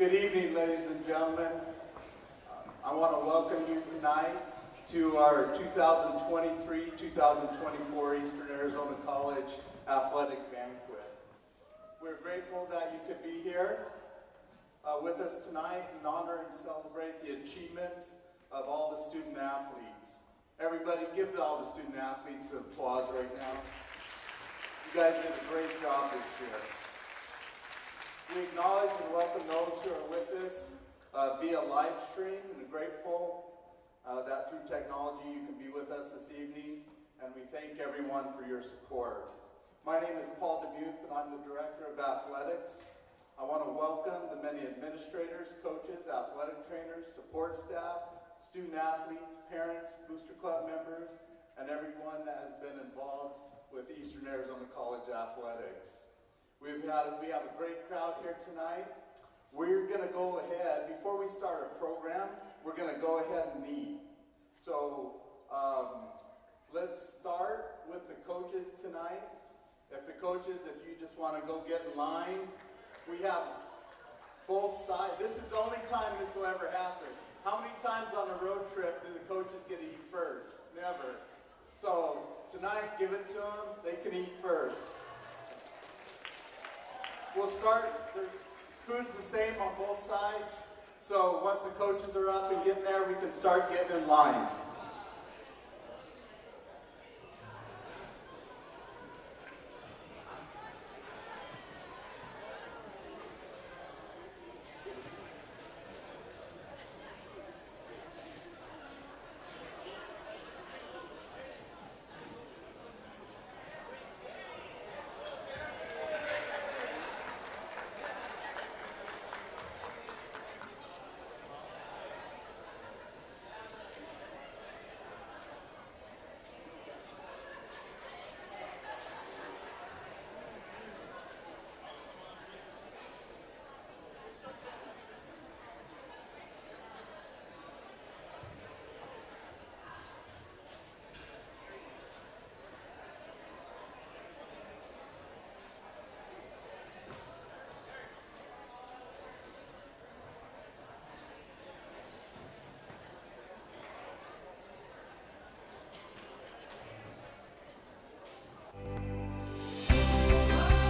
Good evening, ladies and gentlemen. I want to welcome you tonight to our 2023-2024 Eastern Arizona College Athletic Banquet. We're grateful that you could be here with us tonight and honor and celebrate the achievements of all the student athletes. Everybody give all the student athletes an applause right now. You guys did a great job this year. We acknowledge and welcome those who are with us via live stream, and are grateful that through technology you can be with us this evening, and we thank everyone for your support. My name is Paul DeMuth, and I'm the Director of Athletics. I want to welcome the many administrators, coaches, athletic trainers, support staff, student athletes, parents, Booster Club members, and everyone that has been involved with Eastern Arizona College Athletics. We have a great crowd here tonight. We're going to go ahead, before we start our program, we're going to go ahead and meet. So let's start with the coaches tonight. If you just want to go get in line, we have both sides. This is the only time this will ever happen. How many times on a road trip do the coaches get to eat first? Never. So tonight, give it to them. They can eat first. We'll start, food's the same on both sides, so once the coaches are up and getting there, we can start getting in line.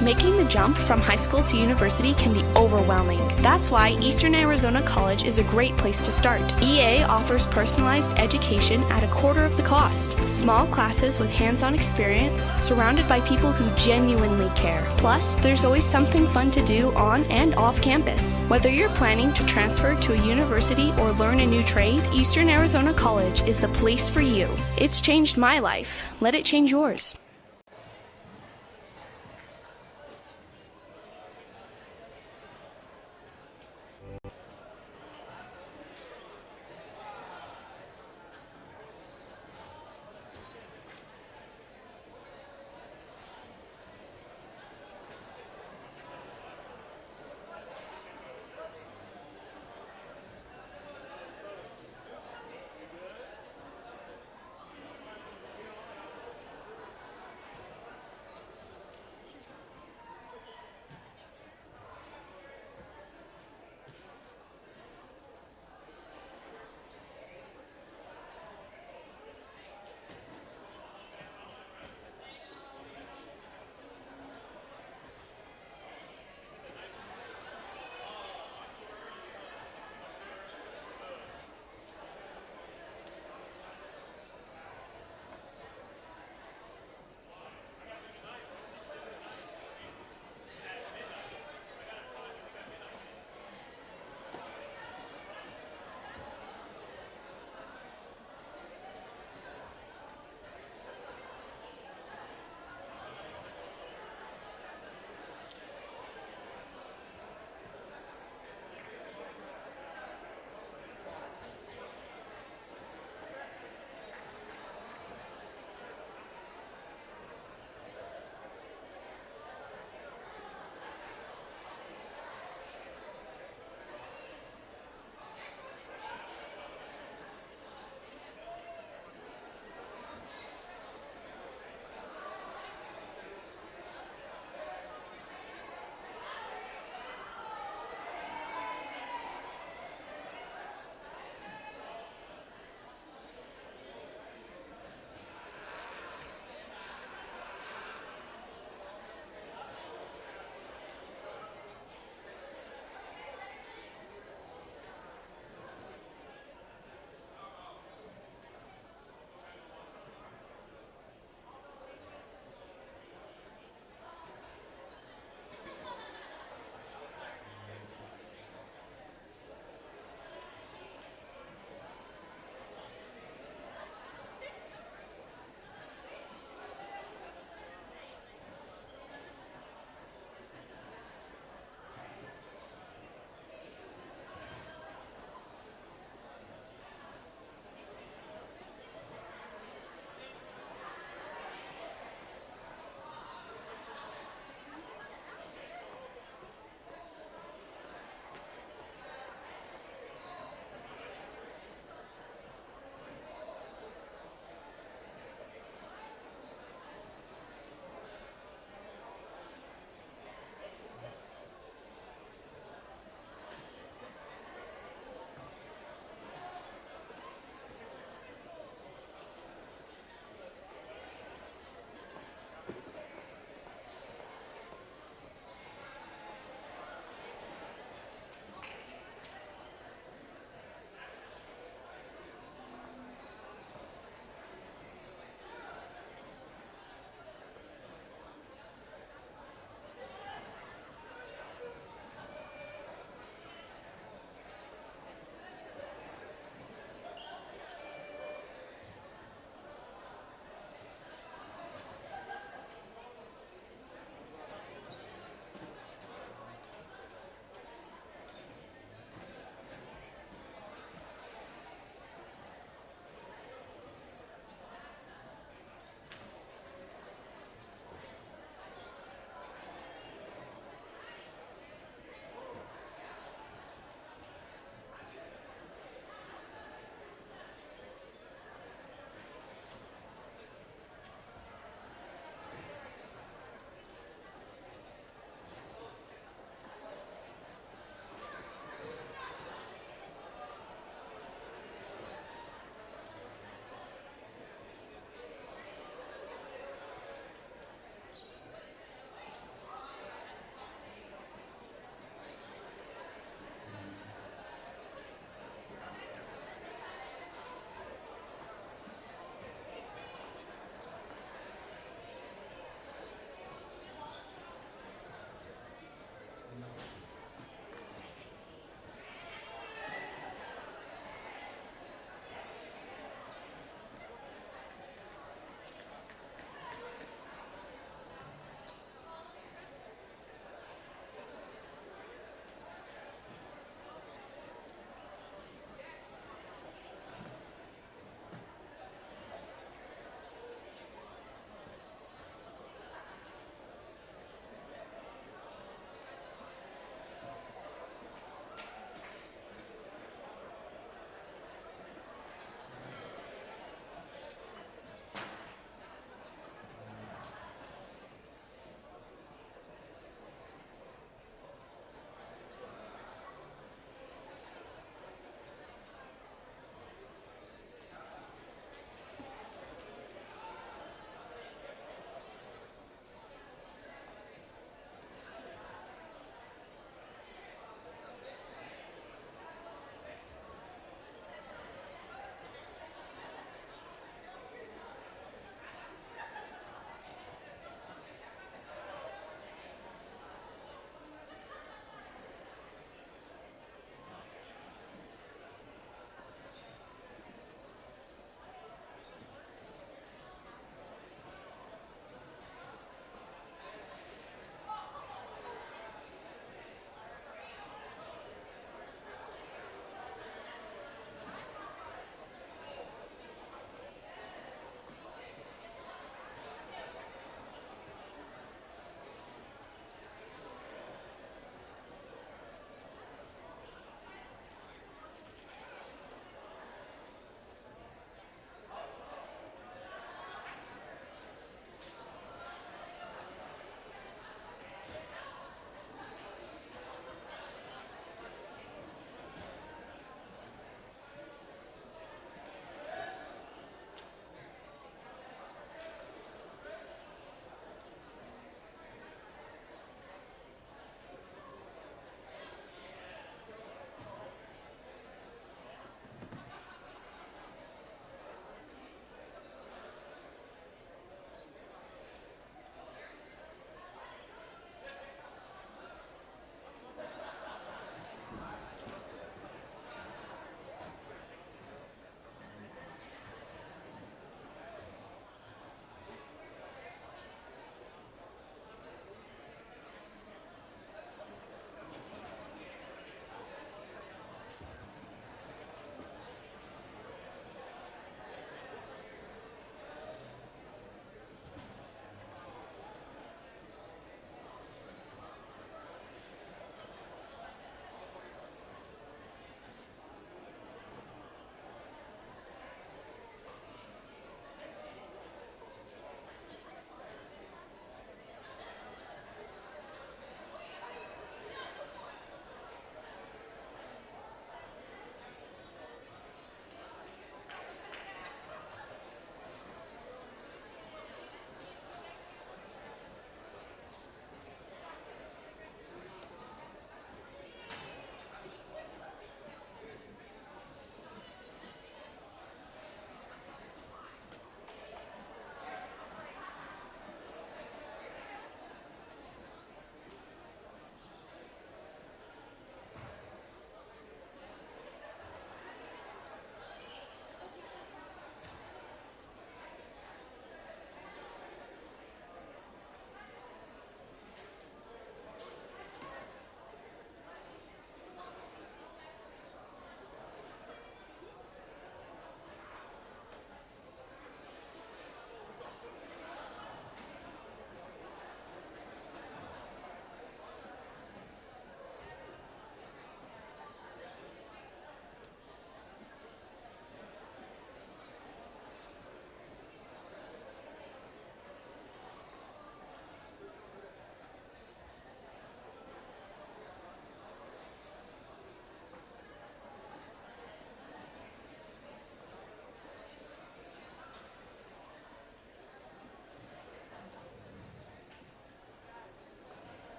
Making the jump from high school to university can be overwhelming. That's why Eastern Arizona College is a great place to start. EA offers personalized education at a quarter of the cost. Small classes with hands-on experience, surrounded by people who genuinely care. Plus, there's always something fun to do on and off campus. Whether you're planning to transfer to a university or learn a new trade, Eastern Arizona College is the place for you. It's changed my life. Let it change yours.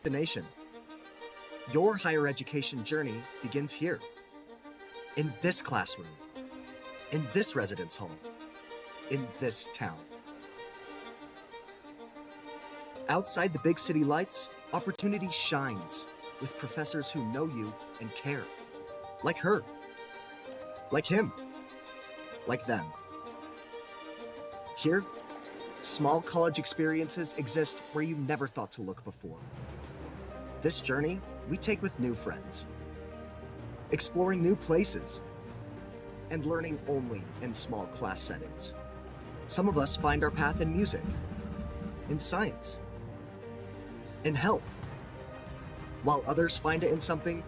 destination. Your higher education journey begins here, in this classroom, in this residence hall, in this town. Outside the big city lights, opportunity shines with professors who know you and care. Like her, like him, like them. Here, small college experiences exist where you never thought to look before. This journey we take with new friends, exploring new places, and learning only in small class settings. Some of us find our path in music, in science, in health, while others find it in something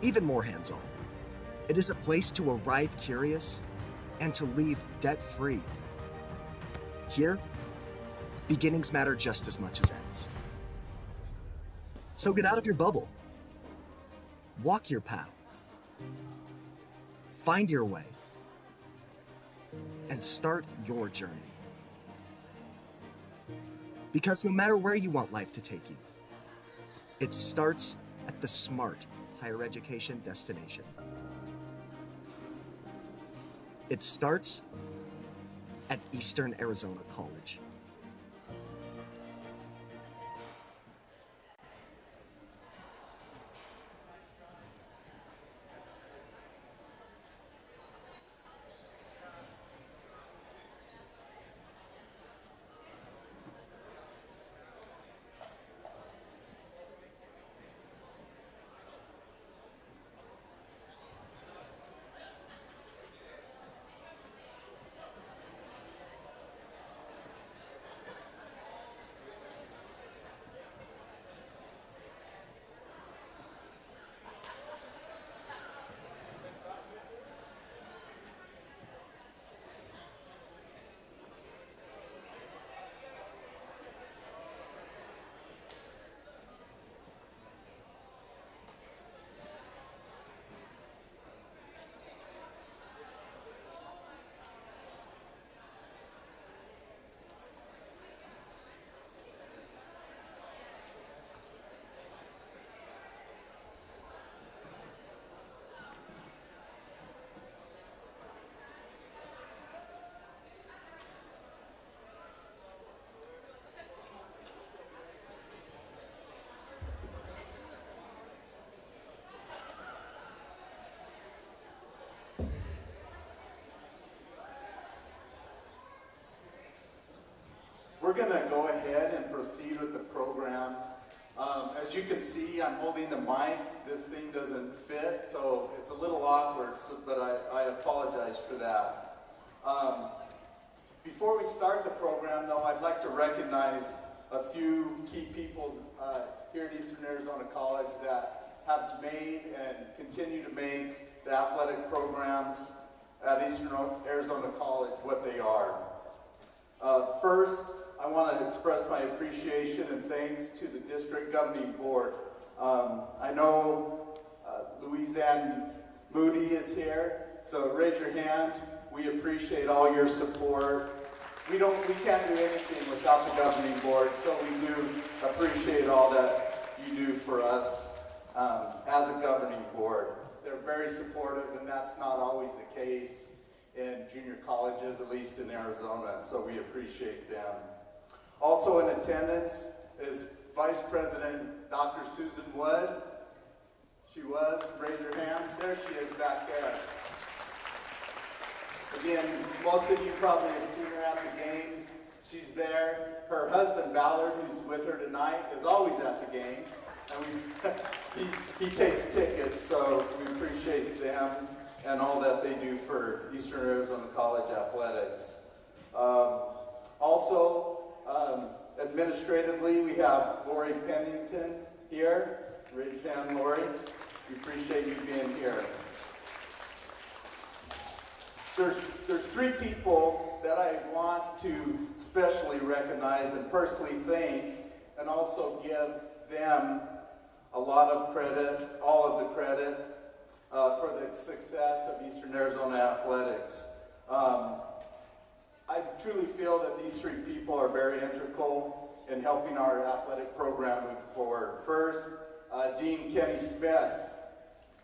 even more hands-on. It is a place to arrive curious and to leave debt-free. Here, beginnings matter just as much as ends. So get out of your bubble, walk your path, find your way, and start your journey. Because no matter where you want life to take you, it starts at the smart higher education destination. It starts at Eastern Arizona College. We're going to go ahead and proceed with the program. As you can see, I'm holding the mic. This thing doesn't fit, so it's a little awkward, but I apologize for that. Before we start the program, though, I'd like to recognize a few key people here at Eastern Arizona College that have made and continue to make the athletic programs at Eastern Arizona College what they are. First, I want to express my appreciation and thanks to the District Governing Board. I know Louise Ann Moody is here, so raise your hand. We appreciate all your support. We can't do anything without the Governing Board, so we do appreciate all that you do for us as a Governing Board. They're very supportive, and that's not always the case in junior colleges, at least in Arizona, so we appreciate them. Also in attendance is Vice President Dr. Susan Wood. She was, raise your hand. There she is back there. Again, most of you probably have seen her at the games. She's there. Her husband Ballard, who's with her tonight, is always at the games. And he takes tickets, so we appreciate them and all that they do for Eastern Arizona College athletics. Also, administratively, we have Lori Pennington here. Raise your hand, Lori. We appreciate you being here. There's three people that I want to specially recognize and personally thank, and also give them a lot of credit, all of the credit, for the success of Eastern Arizona athletics. I truly feel that these three people are very integral in helping our athletic program move forward. First, Dean Kenny Smith,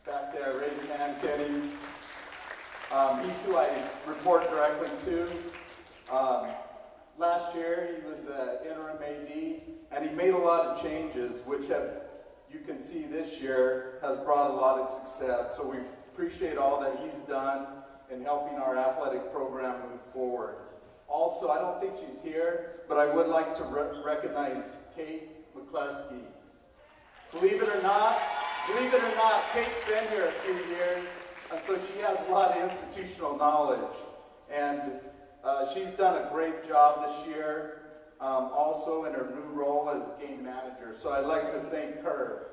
back there, raise your hand, Kenny. He's who I report directly to. Last year, he was the interim AD, and he made a lot of changes, which you can see this year has brought a lot of success. So we appreciate all that he's done in helping our athletic program move forward. Also, I don't think she's here, but I would like to recognize Kate McCluskey. Believe it or not, Kate's been here a few years, and so she has a lot of institutional knowledge. And she's done a great job this year, also in her new role as game manager. So I'd like to thank her.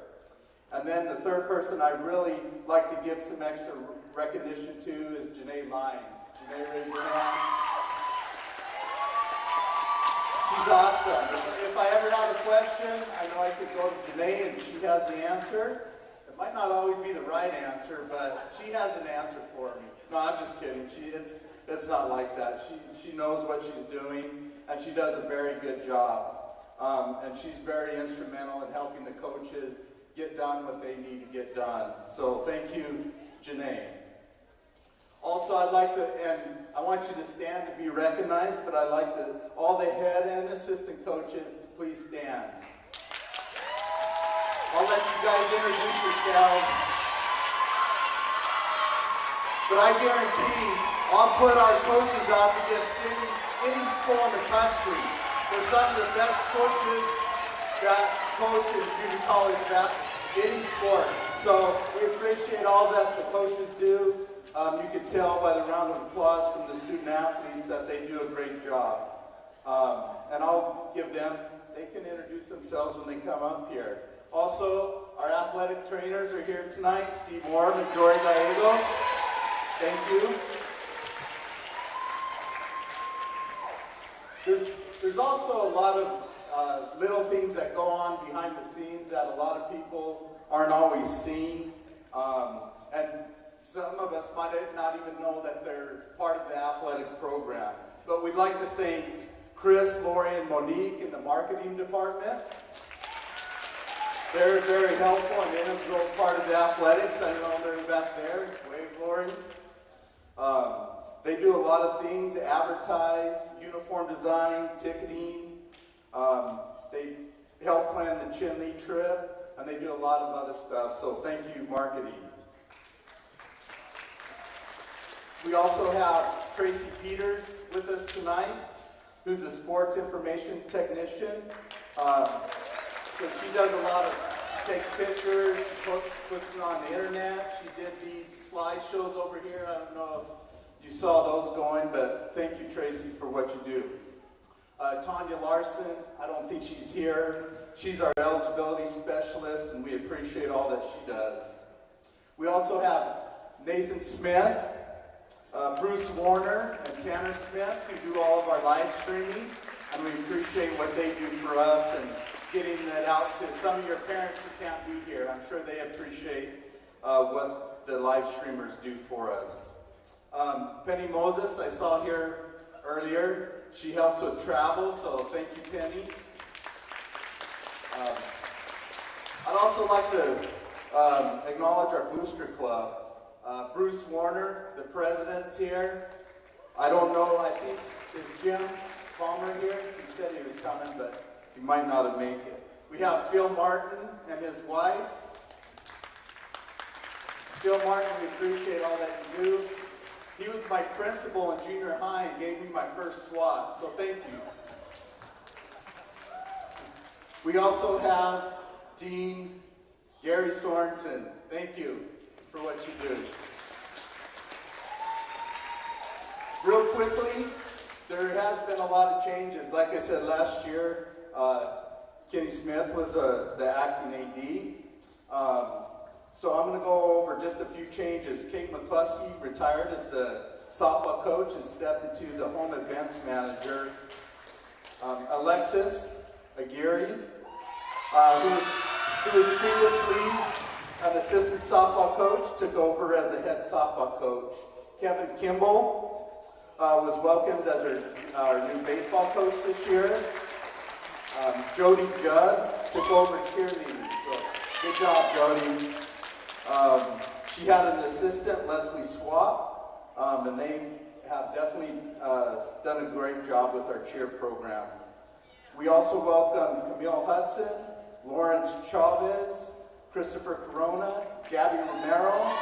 And then the third person I'd really like to give some extra recognition to is Janae Lyons. Janae, raise your hand. She's awesome. If I ever have a question, I know I could go to Janae and she has the answer. It might not always be the right answer, but she has an answer for me. No, I'm just kidding. It's not like that. She knows what she's doing, and she does a very good job. And she's very instrumental in helping the coaches get done what they need to get done. So thank you, Janae. Also, I'd like to, and I want you to stand to be recognized, but I'd like to, all the head and assistant coaches to please stand. I'll let you guys introduce yourselves. But I guarantee I'll put our coaches up against any school in the country. They're some of the best coaches that coach in junior college, any sport. So we appreciate all that the coaches do. You can tell by the round of applause from the student athletes that they do a great job. And I'll give them, they can introduce themselves when they come up here. Also, our athletic trainers are here tonight. Steve Moore and Jory Gallegos. Thank you. There's also a lot of little things that go on behind the scenes that a lot of people aren't always seeing. And some of us might not even know that they're part of the athletic program. But we'd like to thank Chris, Lori, and Monique in the marketing department. They're very helpful and integral part of the athletics. I know they're back there. Wave, Lori. They do a lot of things, advertise, uniform design, ticketing. They help plan the Chinle trip, and they do a lot of other stuff. So thank you, marketing. We also have Tracy Peters with us tonight, who's a sports information technician. So she does a lot of, she takes pictures, she puts them on the internet. She did these slideshows over here. I don't know if you saw those going, but thank you, Tracy, for what you do. Tanya Larson, I don't think she's here. She's our eligibility specialist, and we appreciate all that she does. We also have Nathan Smith, Bruce Warner, and Tanner Smith, who do all of our live streaming, and we appreciate what they do for us and getting that out to some of your parents who can't be here. I'm sure they appreciate what the live streamers do for us. Penny Moses, I saw here earlier. She helps with travel, so thank you, Penny. I'd also like to acknowledge our booster club. Bruce Warner, the president's here. I don't know, I think, is Jim Palmer here? He said he was coming, but he might not have made it. We have Phil Martin and his wife. Phil Martin, we appreciate all that you do. He was my principal in junior high and gave me my first SWAT, so thank you. We also have Dean Gary Sorensen. Thank you for what you do. Real quickly, there has been a lot of changes. Like I said, last year, Kenny Smith was the acting AD. So I'm going to go over just a few changes. Kate McCluskey retired as the softball coach and stepped into the home events manager. Alexis Aguirre, who was previously an assistant softball coach, took over as a head softball coach. Kevin Kimball was welcomed as our new baseball coach this year. Jody Judd took over cheerleading, so good job, Jody. She had an assistant, Leslie Swap, and they have definitely done a great job with our cheer program. We also welcome Camille Hudson, Lawrence Chavez, Christopher Corona, Gabby Romero,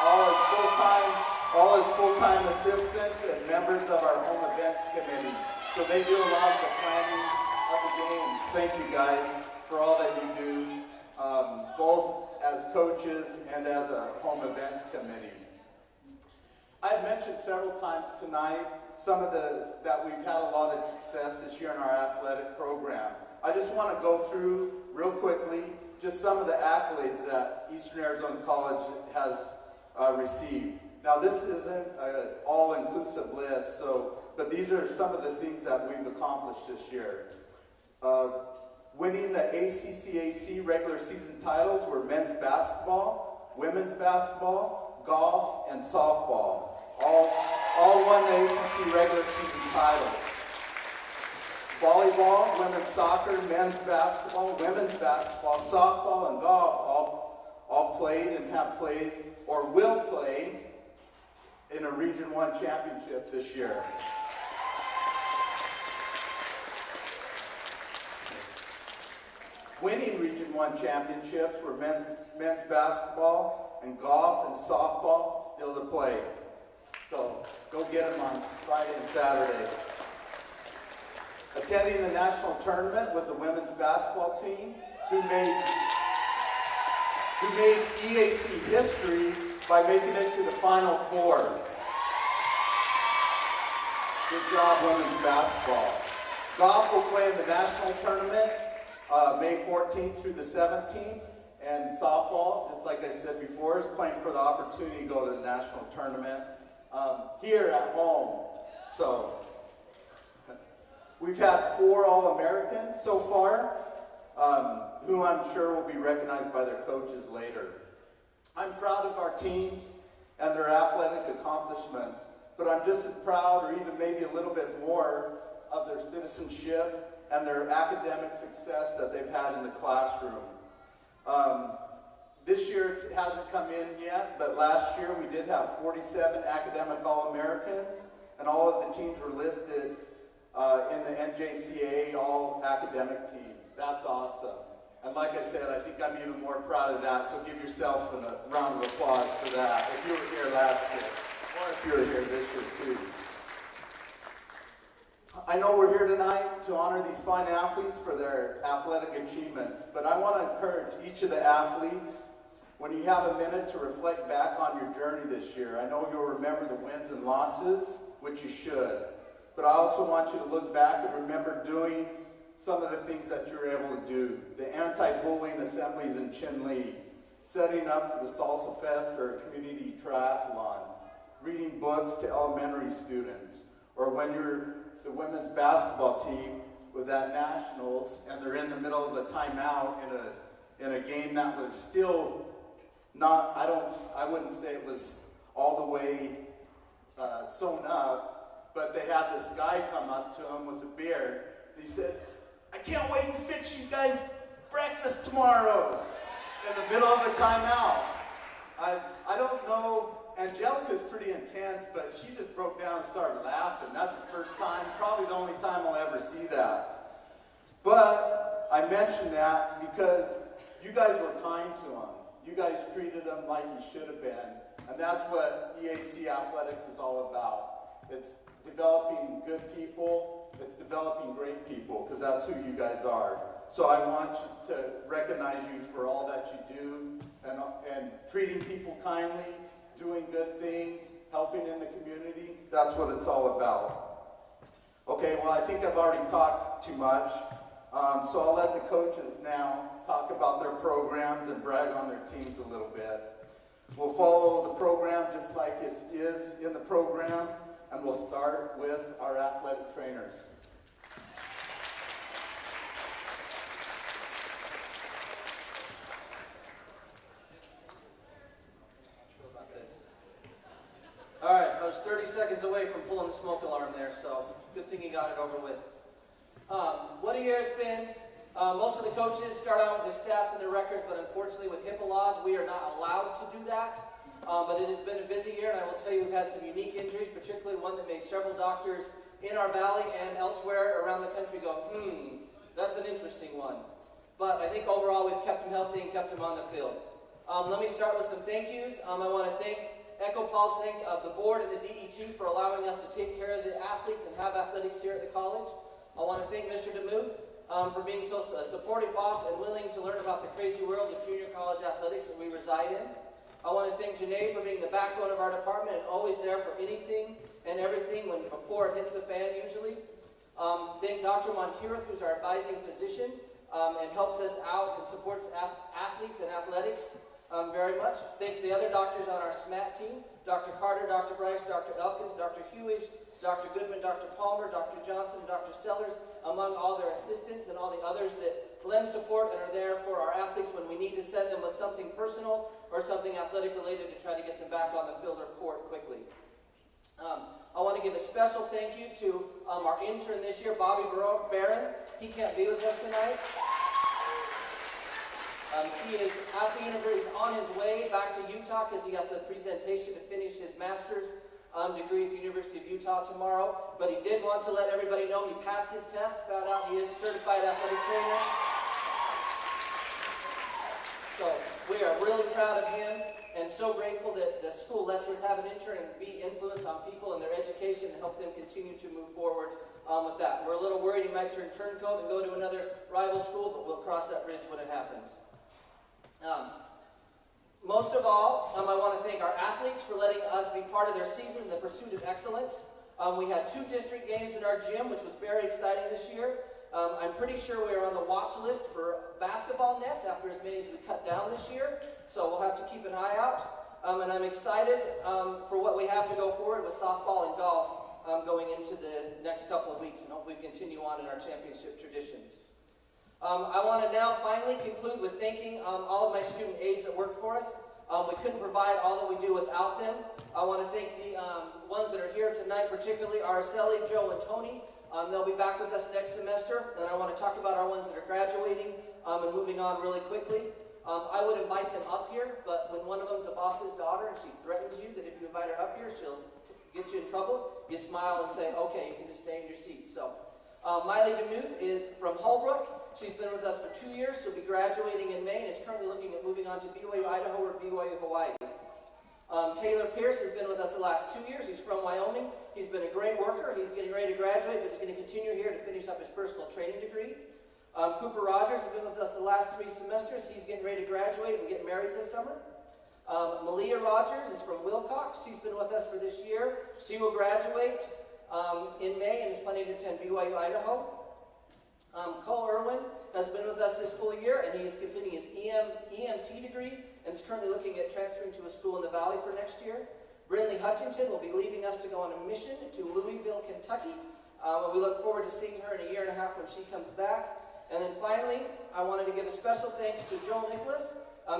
all as full-time assistants and members of our home events committee. So they do a lot of the planning of the games. Thank you guys for all that you do, both as coaches and as a home events committee. I've mentioned several times tonight that we've had a lot of success this year in our athletic program. I just want to go through real quickly just some of the accolades that Eastern Arizona College has received. Now this isn't an all-inclusive list, but these are some of the things that we've accomplished this year. Winning the ACCAC regular season titles were men's basketball, women's basketball, golf, and softball. All won the ACC regular season titles. Volleyball, women's soccer, men's basketball, women's basketball, softball, and golf all played and have played or will play in a Region 1 championship this year. Winning Region 1 championships were men's basketball and golf and softball still to play. So go get them on Friday and Saturday. Attending the national tournament was the women's basketball team who made EAC history by making it to the Final Four. Good job, women's basketball. Golf will play in the national tournament May 14th through the 17th, and softball, just like I said before, is playing for the opportunity to go to the national tournament here at home. So we've had 4 All-Americans so far, who I'm sure will be recognized by their coaches later. I'm proud of our teams and their athletic accomplishments, but I'm just as proud, or even maybe a little bit more, of their citizenship and their academic success that they've had in the classroom. This year it hasn't come in yet, but last year we did have 47 academic All-Americans, and all of the teams were listed in the NJCAA All-Academic teams. That's awesome. And like I said, I think I'm even more proud of that, so give yourself a round of applause for that, if you were here last year, or if you're here this year too. I know we're here tonight to honor these fine athletes for their athletic achievements, but I want to encourage each of the athletes, when you have a minute, to reflect back on your journey this year. I know you'll remember the wins and losses, which you should, but I also want you to look back and remember doing some of the things that you were able to do. The anti-bullying assemblies in Chinle, setting up for the Salsa Fest or a community triathlon, reading books to elementary students, or when the women's basketball team was at nationals and they're in the middle of a timeout in a game that was still not, I wouldn't say it was all the way sewn up, but they had this guy come up to him with a beer, and he said, "I can't wait to fix you guys breakfast tomorrow," in the middle of a timeout. I don't know, Angelica's pretty intense, but she just broke down and started laughing. That's the first time, probably the only time I'll ever see that. But I mention that because you guys were kind to him. You guys treated him like he should have been. And that's what EAC Athletics is all about. It's developing good people. It's developing great people, because that's who you guys are. So I want you to recognize you for all that you do and treating people kindly, doing good things, helping in the community. That's what it's all about. Okay, well, I think I've already talked too much, so I'll let the coaches now talk about their programs and brag on their teams a little bit. We'll follow the program just like it is in the program, and we'll start with our athletic trainers. All right, I was 30 seconds away from pulling the smoke alarm there, so good thing you got it over with. What a year it's been. Most of the coaches start out with their stats and their records, but unfortunately with HIPAA laws, we are not allowed to do that. But it has been a busy year, and I will tell you we've had some unique injuries, particularly one that made several doctors in our valley and elsewhere around the country go, that's an interesting one. But I think overall we've kept them healthy and kept them on the field. Let me start with some thank yous. I want to echo Paul's thank of the board and the DET for allowing us to take care of the athletes and have athletics here at the college. I want to thank Mr. DeMuth for being so a supportive boss and willing to learn about the crazy world of junior college athletics that we reside in. I want to thank Janae for being the backbone of our department and always there for anything and everything before it hits the fan usually. Thank Dr. Montirith, who's our advising physician and helps us out and supports athletes and athletics very much. Thank the other doctors on our SMAT team, Dr. Carter, Dr. Bryce, Dr. Elkins, Dr. Hewish, Dr. Goodman, Dr. Palmer, Dr. Johnson, and Dr. Sellers, among all their assistants and all the others that lend support and are there for our athletes when we need to send them with something personal or something athletic related to try to get them back on the field or court quickly. I want to give a special thank you to our intern this year, Bobby Barron. He can't be with us tonight. He is at the university, on his way back to Utah because he has a presentation to finish his master's degree at the University of Utah tomorrow. But he did want to let everybody know he passed his test, found out he is a certified athletic trainer. So we are really proud of him and so grateful that the school lets us have an intern and be influence on people in their education and help them continue to move forward with that. We're a little worried he might turn turncoat and go to another rival school, but we'll cross that bridge when it happens. Most of all, I want to thank our athletes for letting us be part of their season in the pursuit of excellence. We had 2 district games in our gym, which was very exciting this year. I'm pretty sure we are on the watch list for basketball nets after as many as we cut down this year, so we'll have to keep an eye out. And I'm excited for what we have to go forward with softball and golf going into the next couple of weeks, and hopefully continue on in our championship traditions. I want to now finally conclude with thanking all of my student aides that work for us. We couldn't provide all that we do without them. I want to thank the ones that are here tonight, particularly Araceli, Joe, and Tony. They'll be back with us next semester, and I want to talk about our ones that are graduating and moving on really quickly. I would invite them up here, but when one of them is a boss's daughter and she threatens you that if you invite her up here, she'll get you in trouble, you smile and say, okay, you can just stay in your seat. So, Miley DeMuth is from Holbrook. She's been with us for 2 years. She'll be graduating in May and is currently looking at moving on to BYU Idaho or BYU Hawaii. Taylor Pierce has been with us the last 2 years. He's from Wyoming. He's been a great worker. He's getting ready to graduate, but he's going to continue here to finish up his personal training degree. Cooper Rogers has been with us the last 3 semesters. He's getting ready to graduate and get married this summer. Malia Rogers is from Wilcox. She's been with us for this year. She will graduate in May and is planning to attend BYU Idaho. Cole Irwin has been with us this full year, and he's completing his EMT degree and is currently looking at transferring to a school in the Valley for next year. Brinley Hutchinson will be leaving us to go on a mission to Louisville, Kentucky. We look forward to seeing her in a year and a half when she comes back. And then finally, I wanted to give a special thanks to Joel Nicholas.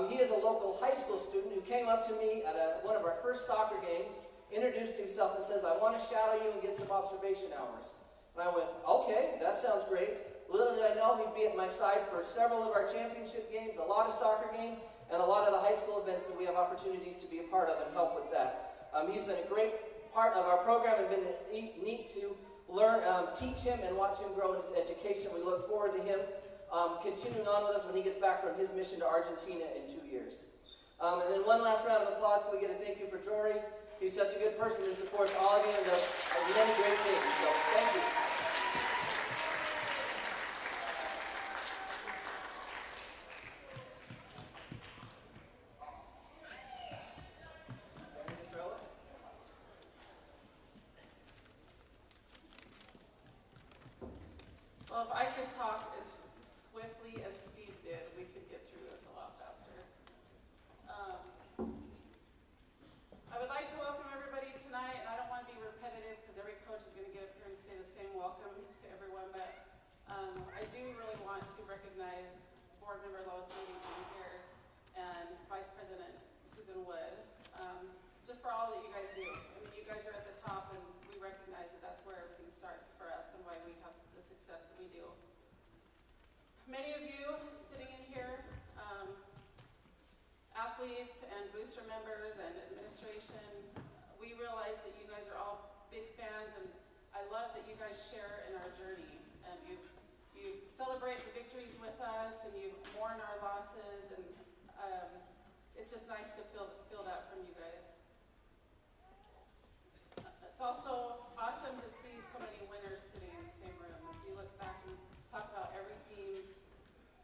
He is a local high school student who came up to me at one of our first soccer games, introduced himself and says, I want to shadow you and get some observation hours. And I went, okay, that sounds great. Little did I know he'd be at my side for several of our championship games, a lot of soccer games, and a lot of the high school events that we have opportunities to be a part of and help with that. He's been a great part of our program and been neat to learn, teach him and watch him grow in his education. We look forward to him continuing on with us when he gets back from his mission to Argentina in 2 years. And then one last round of applause. Can we get a thank you for Jory? He's such a good person and supports all of you and does many great things. So thank you. Well, if I could talk as swiftly as Steve did, we could get through this a lot faster. I would like to welcome everybody tonight, and I don't want to be repetitive because every coach is going to get up here and say the same welcome to everyone, but I do really want to recognize Board Member Lois Moody being here and Vice President Susan Wood, just for all that you guys do. I mean, you guys are at the top, and we recognize that that's where everything starts for us and why we have the success success that we do. Many of you sitting in here, athletes and booster members and administration, we realize that you guys are all big fans, and I love that you guys share in our journey. And you celebrate the victories with us, and you mourn our losses, and it's just nice to feel that from you guys. It's also awesome to see so many winners sitting in the same room. If you look back and talk about every team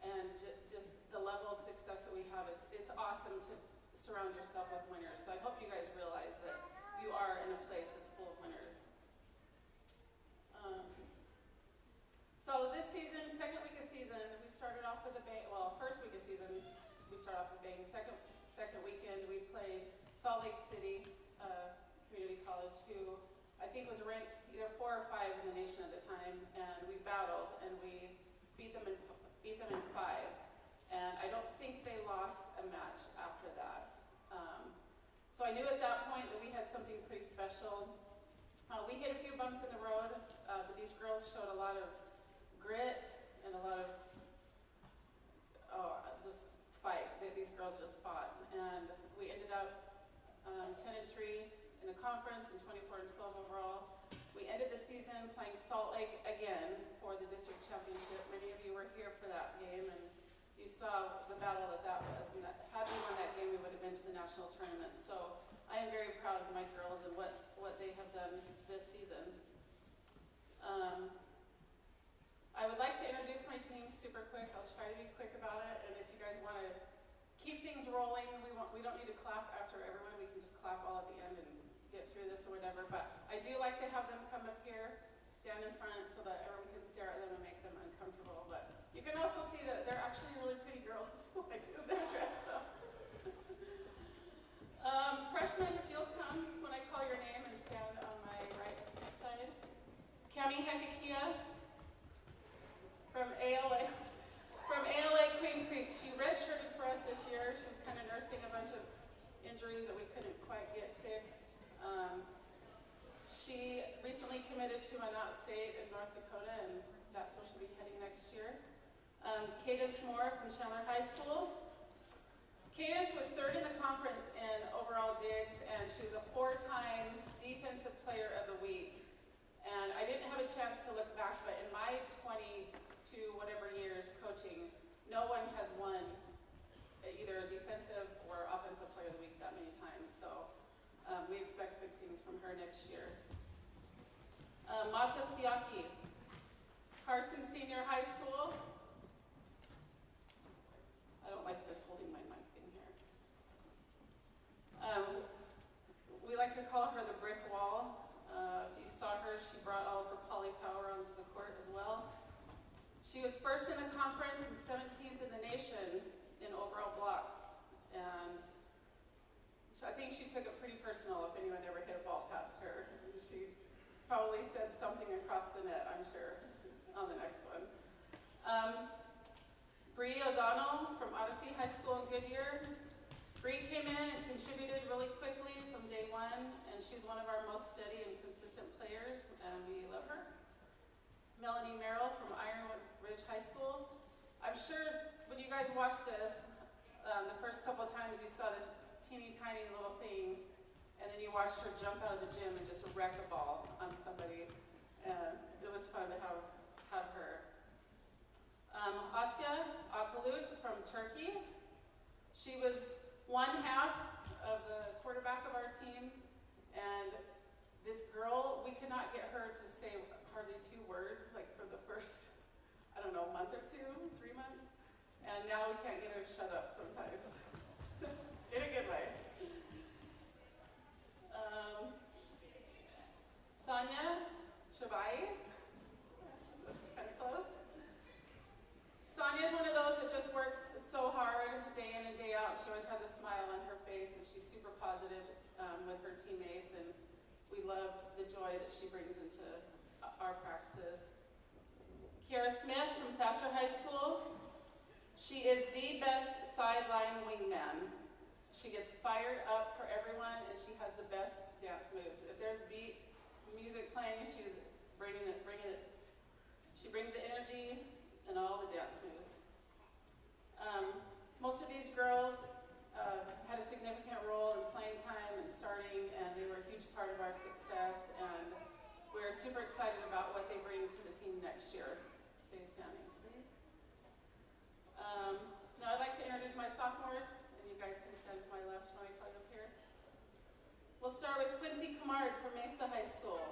and just the level of success that we have, it's awesome to surround yourself with winners. So I hope you guys realize that you are in a place that's full of winners. So this season, second week of season, we started off with a bang. Well, first week of season, we started off with a bang. Second weekend, we played Salt Lake City Community College, who I think was ranked either 4 or 5 in the nation at the time, and we battled and we beat them in 5. And I don't think they lost a match after that. So I knew at that point that we had something pretty special. We hit a few bumps in the road, but these girls showed a lot of grit and a lot of just fight. These girls just fought, and we ended up 10-3 in the conference and 24-12 overall. We ended the season playing Salt Lake again for the district championship. Many of you were here for that game, and you saw the battle that was. And that, had we won that game, we would have been to the national tournament. So I am very proud of my girls and what they have done this season. I would like to introduce my team super quick. I'll try to be quick about it. And if you guys want to keep things rolling, we don't need to clap after everyone. We can just clap all at the end and get through this or whatever. But I do like to have them come up here, stand in front so that everyone can stare at them and make them uncomfortable. But you can also see that they're actually really pretty girls. Like, they're dressed up. Freshmen, if you'll come when I call your name and stand on my right side. Cami Hekakia from ALA Queen Creek. She redshirted for us this year. She was kind of nursing a bunch of injuries that we couldn't quite get fixed. She recently committed to Minot State in North Dakota, and that's where she'll be heading next year. Cadence Moore from Chandler High School. Cadence was 3rd in the conference in overall digs, and she was a 4-time Defensive Player of the Week. And I didn't have a chance to look back, but in my 22 whatever years coaching, no one has won either a Defensive or Offensive Player of the Week that many times. So we expect big things from her next year. Mata Siaki, Carson Senior High School. I don't like this holding my mic thing here. We like to call her the brick wall. If you saw her, she brought all of her poly power onto the court as well. She was 1st in the conference and 17th in the nation in overall blocks. And I think she took it pretty personal if anyone ever hit a ball past her. She probably said something across the net, I'm sure, on the next one. Bree O'Donnell from Odyssey High School in Goodyear. Bree came in and contributed really quickly from day one, and she's one of our most steady and consistent players, and we love her. Melanie Merrill from Ironwood Ridge High School. I'm sure when you guys watched us, the first couple of times you saw this teeny tiny little thing, and then you watched her jump out of the gym and just wreck a ball on somebody. It was fun to have her. Asya Akbulut from Turkey. She was 1/2 of the quarterback of our team, and this girl, we could not get her to say hardly 2 words, like for the first, I don't know, month or 2, 3 months, and now we can't get her to shut up sometimes, in a good way. Sonia Chabai, that's kind of close. Sonia is one of those that just works so hard day in and day out. She always has a smile on her face, and she's super positive with her teammates, and we love the joy that she brings into our practices. Kiara Smith from Thatcher High School. She is the best sideline wingman. She gets fired up for everyone, and she has the best dance moves. If there's beat music playing, she's bringing it. She brings the energy and all the dance moves. Most of these girls had a significant role in playing time and starting, and they were a huge part of our success, and we're super excited about what they bring to the team next year. Stay standing, please. Now I'd like to introduce my sophomores, and you guys can stand to my left when I call you up here. We'll start with Quincy Camard from Mesa High School.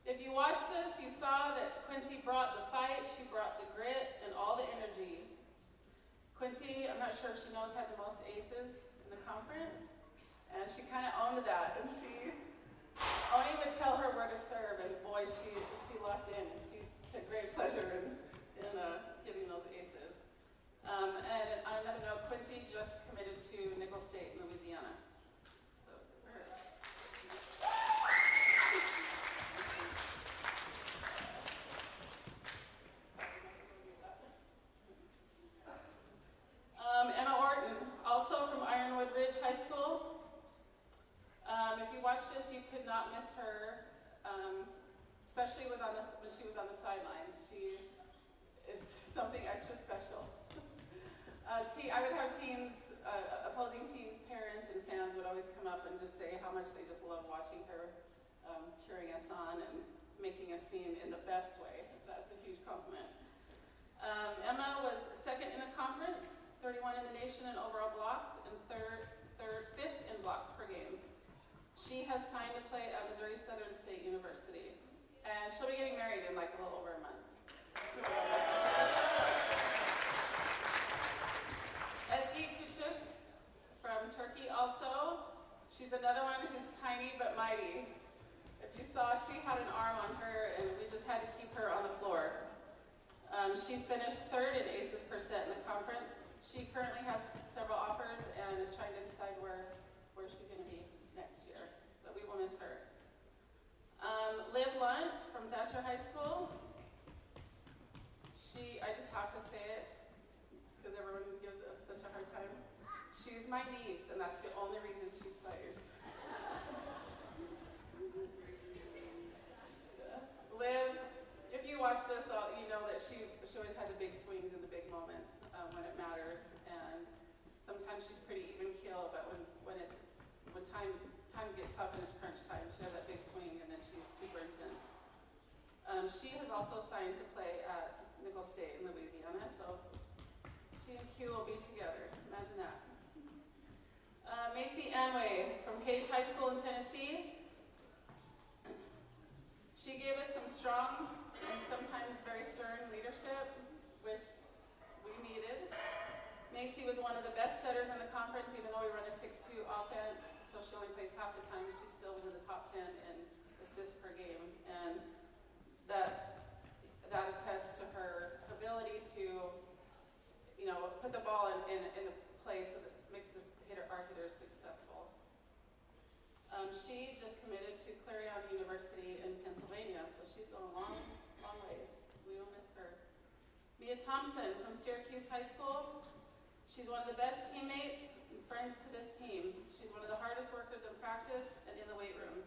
If you watched us, you saw that Quincy brought the fight, she brought the grit, and all the energy. Quincy, I'm not sure if she knows, had the most aces in the conference, and she kind of owned that, and Oni would tell her where to serve, and boy, she locked in, and she took great pleasure in giving those aces. And on another note, Quincy just committed to Nicholls State in Louisiana. So, for her. Emma Orton, also from Ironwood Ridge High School. If you watched this, you could not miss her, especially when she was on the sidelines. She is something extra special. I would have teams, opposing teams, parents and fans would always come up and just say how much they just love watching her, cheering us on and making us seem in the best way. That's a huge compliment. Emma was second in the conference, 31 in the nation in overall blocks, and fifth in blocks per game. She has signed to play at Missouri Southern State University, and she'll be getting married in like a little over a month. Ezgi Küçük from Turkey also. She's another one who's tiny but mighty. If you saw, she had an arm on her, and we just had to keep her on the floor. She finished third in aces per set in the conference. She currently has several offers and is trying to decide where she's going to be next year, but we will miss her. Liv Lunt from Thatcher High School. I just have to say it because everyone gives us such a hard time. She's my niece, and that's the only reason she plays. Liv, if you watched us, you know that she always had the big swings and the big moments when it mattered, and sometimes she's pretty even keel, but when time gets tough and it's crunch time, she has that big swing, and then she's super intense. She has also signed to play at Nicholls State in Louisiana, so she and Q will be together. Imagine that. Macy Anway from Page High School in Tennessee. She gave us some strong and sometimes very stern leadership, which we needed. Macy was one of the best setters in the conference, even though we run a 6-2 offense, so she only plays half the time. She still was in the top 10 in assists per game, and that attests to her ability to, put the ball in the place that makes our hitters successful. She just committed to Clarion University in Pennsylvania, so she's going a long, long ways. We will miss her. Mia Thompson from Syracuse High School. She's one of the best teammates and friends to this team. She's one of the hardest workers in practice and in the weight room.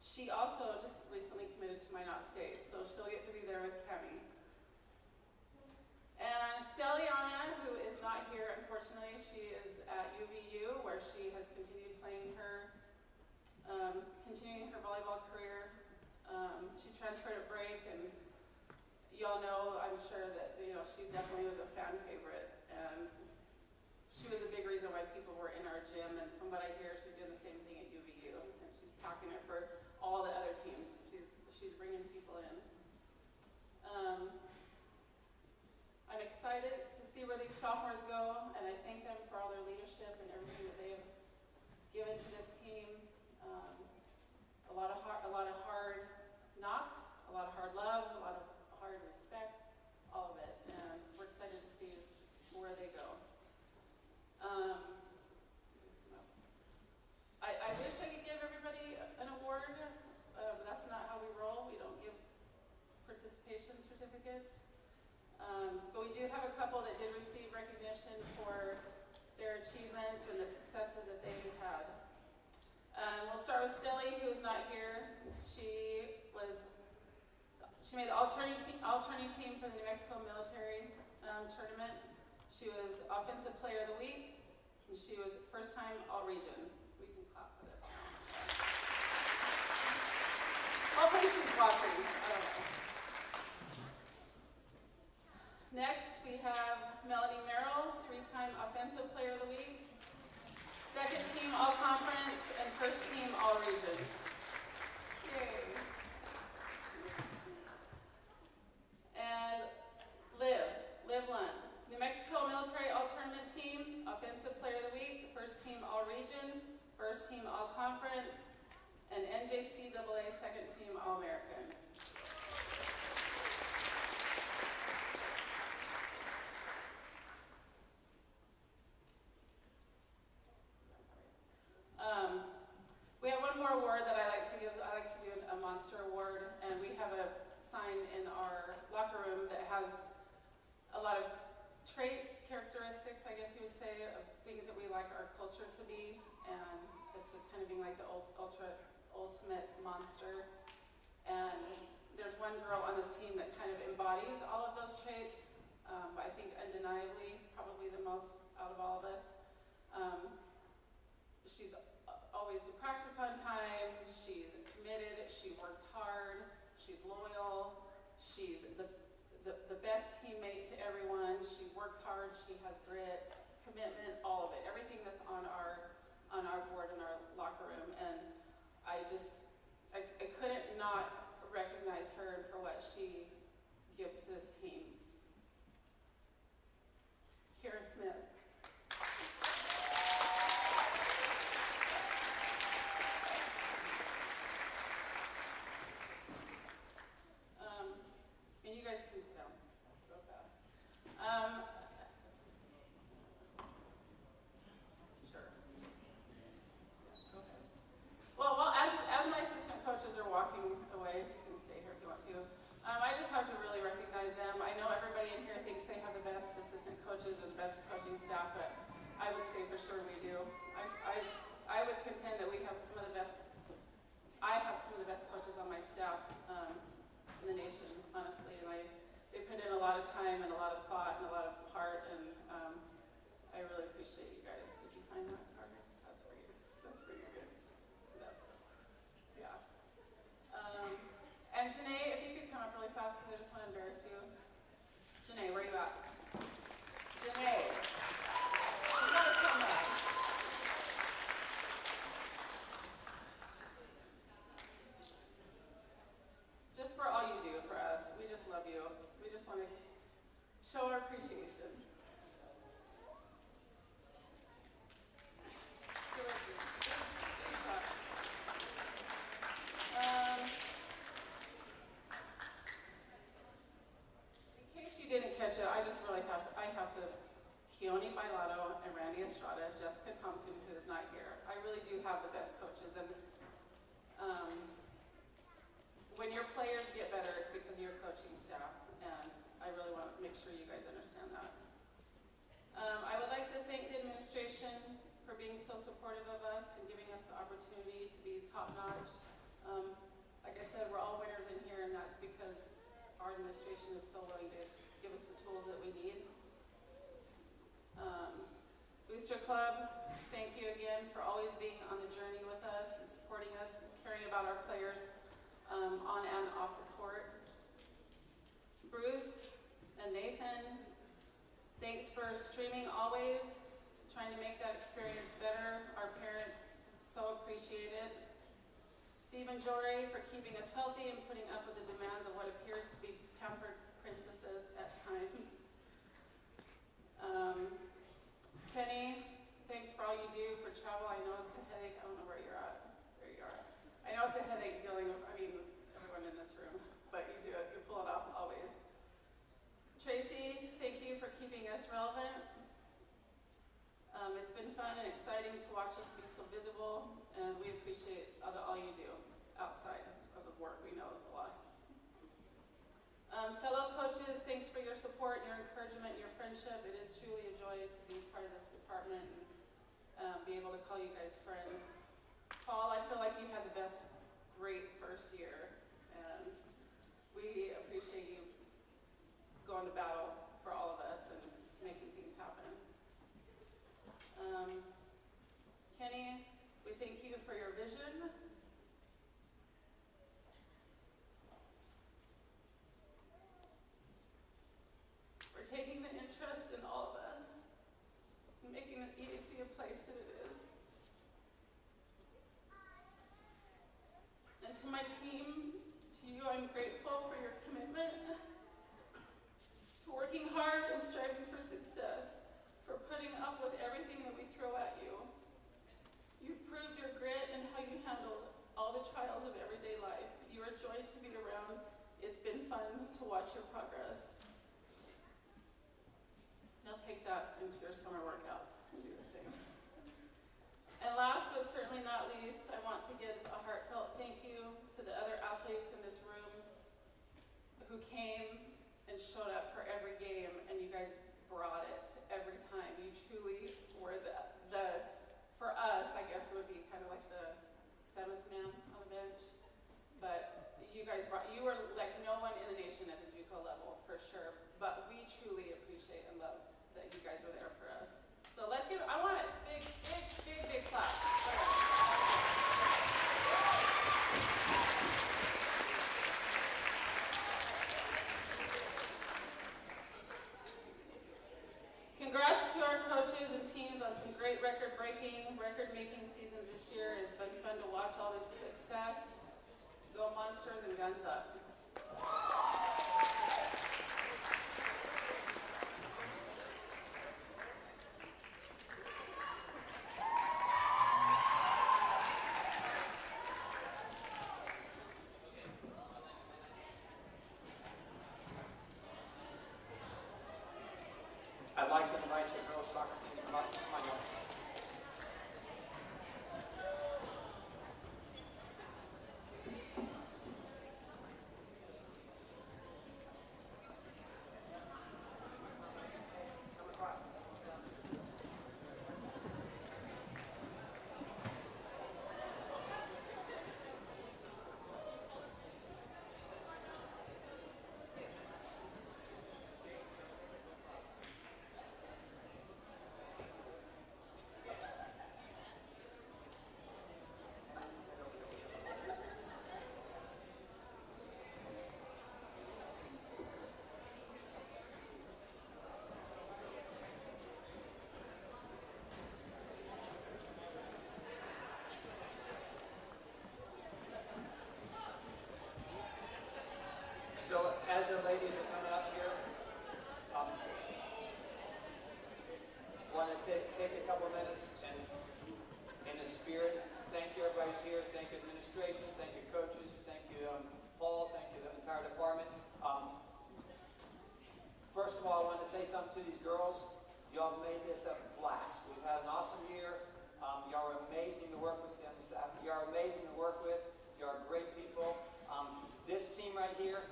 She also just recently committed to Minot State, so she'll get to be there with Kemi. And Stelliana, who is not here, unfortunately, she is at UVU, where she has continued playing continuing her volleyball career. She transferred at break, and y'all know, I'm sure that, she definitely was a fan favorite, and she was a big reason why people were in our gym, and from what I hear, she's doing the same thing at UVU, and she's packing it for all the other teams. She's bringing people in. I'm excited to see where these sophomores go, and I thank them for all their leadership and everything that they have given to this team. A lot of hard knocks, a lot of hard love, a lot of hard respect, all of it, and we're excited to see where they go. I wish I could give everybody an award. That's not how we roll. We don't give participation certificates. But we do have a couple that did receive recognition for their achievements and the successes that they've had. We'll start with Stelly, who is not here. She was She made the all-tourney team for the New Mexico military tournament. She was Offensive Player of the Week, and she was first time all-region. We can clap for this now. Hopefully she's watching. I don't know. Next, we have Melanie Merrill, 3-time Offensive Player of the Week, second team all-conference, and first team all-region. Yay. And Liv Lund, New Mexico Military All-Tournament Team, Offensive Player of the Week, first team all-region, first team all-conference, and NJCAA second team all-American. We have one more award that I like to give. I like to do a Monster Award, and we have a sign in our locker room that has a lot of traits, characteristics, I guess you would say, of things that we like our culture to be, and it's just kind of being like the ultimate monster. And there's one girl on this team that kind of embodies all of those traits, but I think undeniably, probably the most out of all of us. She's always to practice on time, she's committed, she works hard, she's loyal, she's the best teammate to everyone, she works hard, she has grit, commitment, all of it, everything that's on our board in our locker room. And I couldn't not recognize her for what she gives to this team. Kara Smith. And you guys can sit down real fast. Sure. Okay. Well, as my assistant coaches are walking away, you can stay here if you want to. I just have to really recognize them. I know everybody in here thinks they have the best assistant coaches or the best coaching staff, but I would say for sure we do. I would contend that we have some of the best. I have some of the best coaches on my staff in the nation, honestly, and they put in a lot of time and a lot of thought and a lot of heart, and I really appreciate you guys. Did you find that, Carter? That's where you're good. That's good. Yeah. And Janae, if you could come up really fast, because I just want to embarrass you. Janae, where are you at? Janae. You gotta come up. Just for all you do for us. We just love you. We just want to show our appreciation. In case you didn't catch it, I have to Keone Bailato and Randy Estrada, Jessica Thompson, who is not here. I really do have the best coaches, and when your players get better, it's because of your coaching staff, and I really want to make sure you guys understand that. I would like to thank the administration for being so supportive of us and giving us the opportunity to be top-notch. Like I said, we're all winners in here, and that's because our administration is so willing to give us the tools that we need. Booster Club, thank you again for always being on the journey with us and supporting us, caring about our players on and off the court. Bruce and Nathan, thanks for streaming always, trying to make that experience better. Our parents so appreciate it. Steve and Jory for keeping us healthy and putting up with the demands of what appears to be pampered princesses at times. Penny, thanks for all you do for travel. I know it's a headache. I don't know where you're at. There you are. I know it's a headache dealing with, everyone in this room, but you do it. You pull it off always. Tracy, thank you for keeping us relevant. It's been fun and exciting to watch us be so visible, and we appreciate all you do outside of the work. We know it's a lot. Fellow coaches, thanks for your support, your encouragement, your friendship. It is truly a joy to be part of this department and be able to call you guys friends. Paul, I feel like you had the best, great first year, and We appreciate you going to battle for all of us and making things happen. Kenny, we thank you for your vision. For taking the interest in all of us and making the EAC a place that it is. And to my team, to you, I'm grateful for your commitment to working hard and striving for success, for putting up with everything that we throw at you. You've proved your grit and how you handled all the trials of everyday life. You are a joy to be around. It's been fun to watch your progress. Now take that into your summer workouts and do the same. And last but certainly not least, I want to give a heartfelt thank you to the other athletes in this room who came and showed up for every game, and you guys brought it every time. You truly were for us, I guess it would be kind of like the seventh man on the bench, but you were like no one in the nation at the JUCO level, for sure, but we truly appreciate and love that you guys are there for us. So I want a big, big, big, big clap. Congrats to our coaches and teams on some great record-making seasons this year. It's been fun to watch all this success. Go Monsters and guns up. I'd like to invite the girls' soccer team to come up. Come on, y'all. So as the ladies are coming up here, want to take a couple of minutes and, in the spirit, thank you everybody's here. Thank you administration. Thank you coaches. Thank you Paul. Thank you the entire department. First of all, I want to say something to these girls. Y'all made this a blast. We've had an awesome year. Y'all are amazing to work with. Y'all are amazing to work with. Y'all are great people. This team right here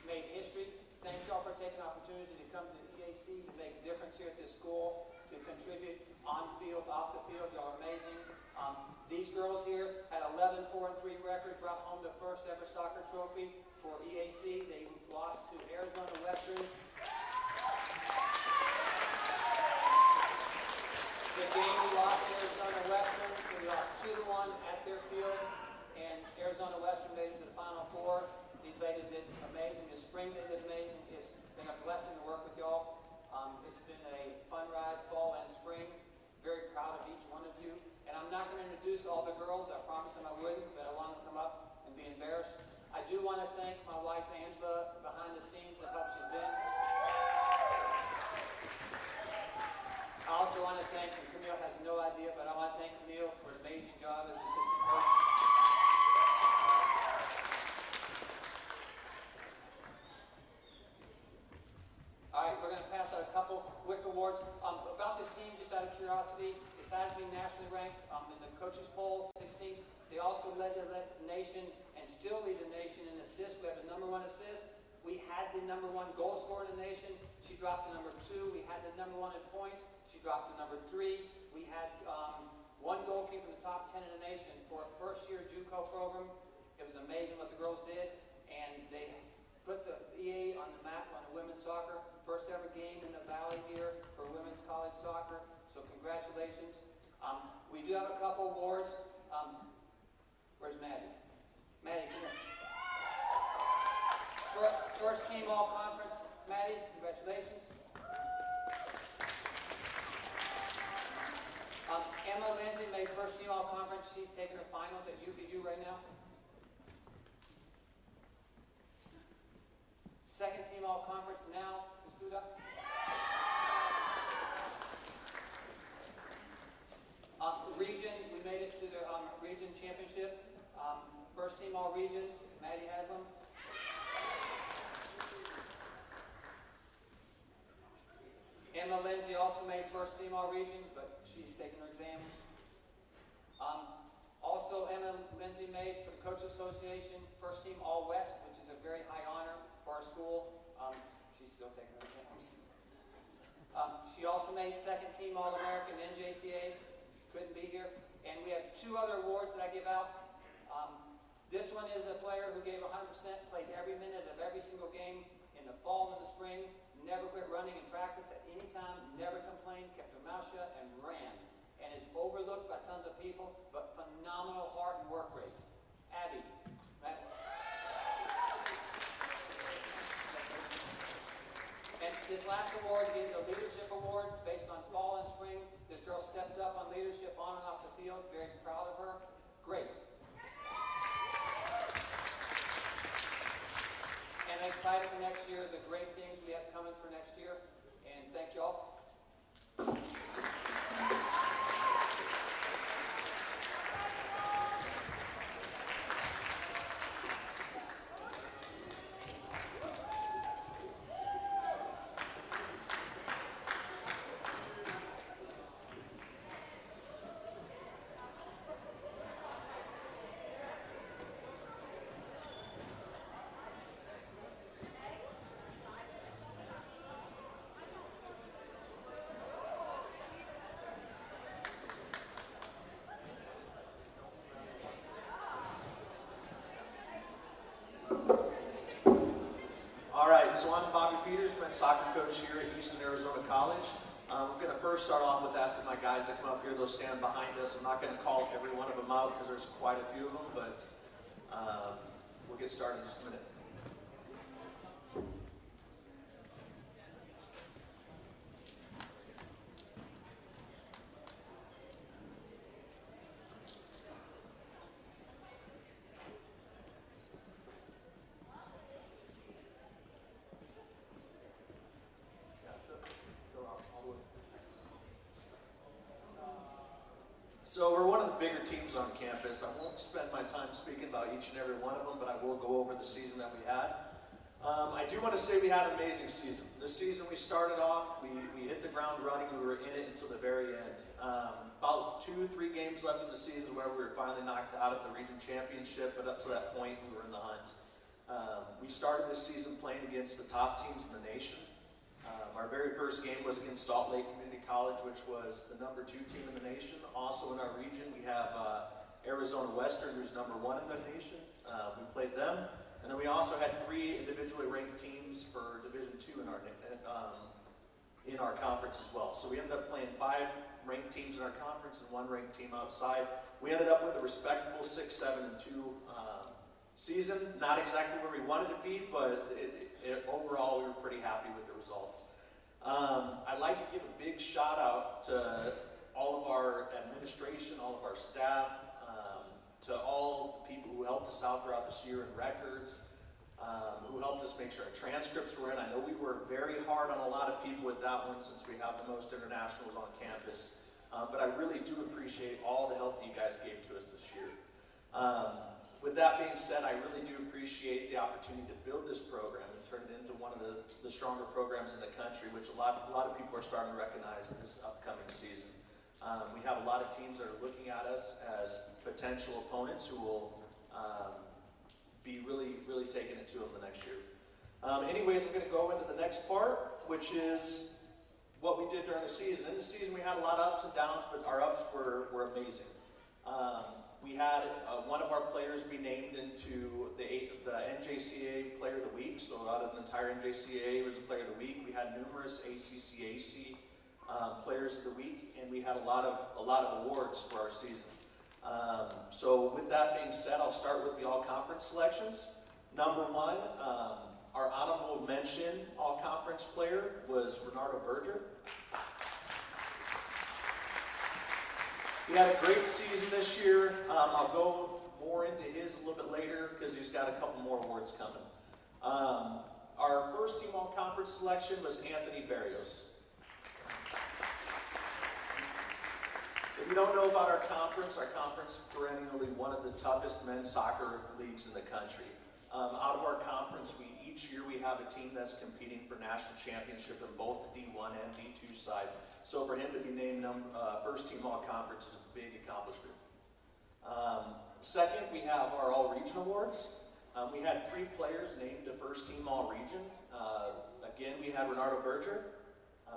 made history. Thank y'all for taking the opportunity to come to the EAC, to make a difference here at this school, to contribute on field, off the field. Y'all are amazing. These girls here had 11-4-3 record, brought home the first ever soccer trophy for EAC. They lost to Arizona Western. The game we lost to Arizona Western, we lost 2-1 at their field, and Arizona Western made it to the Final Four. These ladies did amazing. This spring they did amazing. It's been a blessing to work with y'all. It's been a fun ride, fall and spring. Very proud of each one of you. And I'm not going to introduce all the girls. I promised them I wouldn't, but I want them to come up and be embarrassed. I do want to thank my wife, Angela, behind the scenes, the help she's been. I also want to thank, and Camille has no idea, but I want to thank Camille for an amazing job as assistant coach. All right, we're going to pass out a couple quick awards. About this team, just out of curiosity, besides being nationally ranked in the coaches poll, 16th, they also led the nation and still lead the nation in assists. We have the #1 assist. We had the #1 goal scorer in the nation. She dropped to #2. We had the #1 in points. She dropped to #3. We had one goalkeeper in the top 10 in the nation for a first-year JUCO program. It was amazing what the girls did, and they put the EA on the map on the women's soccer. First ever game in the Valley here for women's college soccer. So congratulations. We do have a couple awards. Where's Maddie? Maddie, come here. First team all conference. Maddie, congratulations. Emma Lindsay made first team all conference. She's taking her finals at UVU right now. Second team all conference now, Masuda. Region, we made it to the region championship. First team all region, Maddie Haslam. Emma Lindsay also made first team all region, but she's taking her exams. Also, Emma Lindsay made for the Coach Association first team all West, which is a very high honor for our school. She's still taking her exams. She also made second team all American NJCA. Couldn't be here. And we have two other awards that I give out. This one is a player who gave 100%, played every minute of every single game in the fall and the spring, never quit running in practice at any time, never complained, kept her mouth shut, and ran. And is overlooked by tons of people, but phenomenal heart and work rate. Abby. Right? And this last award is a leadership award based on fall and spring. This girl stepped up on leadership on and off the field. Very proud of her. Grace. And I'm excited for next year, the great things we have coming for next year. And thank you all. So I'm Bobby Peters, been soccer coach here at Eastern Arizona College. I'm going to first start off with asking my guys to come up here. They'll stand behind us. I'm not going to call every one of them out because there's quite a few of them, but we'll get started in just a minute. So we're one of the bigger teams on campus. I won't spend my time speaking about each and every one of them, but I will go over the season that we had. I do want to say we had an amazing season. This season we started off, we hit the ground running, we were in it until the very end. About 2-3 games left in the season where we were finally knocked out of the region championship, but up to that point we were in the hunt. We started this season playing against the top teams in the nation. Our very first game was against Salt Lake Community College, which was the #2 team in the nation. Also in our region, we have Arizona Western, who's #1 in the nation. We played them. And then we also had 3 individually ranked teams for Division II in our conference as well. So we ended up playing 5 ranked teams in our conference and 1 ranked team outside. We ended up with a respectable 6-7-2 season. Not exactly where we wanted to be, but overall we were pretty happy with the results. I'd like to give a big shout out to all of our administration, all of our staff, to all the people who helped us out throughout this year in records, who helped us make sure our transcripts were in. I know we were very hard on a lot of people with that one since we have the most internationals on campus, but I really do appreciate all the help that you guys gave to us this year. With that being said, I really do appreciate the opportunity to build this program and turn it into one of the stronger programs in the country, which a lot of people are starting to recognize this upcoming season. We have a lot of teams that are looking at us as potential opponents who will be really taking it to them the next year. Anyways, I'm going to go into the next part, which is what we did during the season. In the season, we had a lot of ups and downs, but our ups were amazing. We had one of our players be named into the NJCAA Player of the Week, so out of the entire NJCAA, it was a Player of the Week. We had numerous ACCAC Players of the Week, and we had a lot of awards for our season. So with that being said, I'll start with the all-conference selections. Number one, our honorable mention all-conference player was Renardo Berger. He had a great season this year. I'll go more into his a little bit later because he's got a couple more awards coming. Our first team all-conference selection was Anthony Barrios. If you don't know about our conference perennially one of the toughest men's soccer leagues in the country. Out of our conference, each year we have a team that's competing for national championship in both the D1 and D2 side. So for him to be named first team all-conference is a big accomplishment. Second, we have our all-region awards. We had 3 players named to first team all-region. Again, we had Renardo Berger.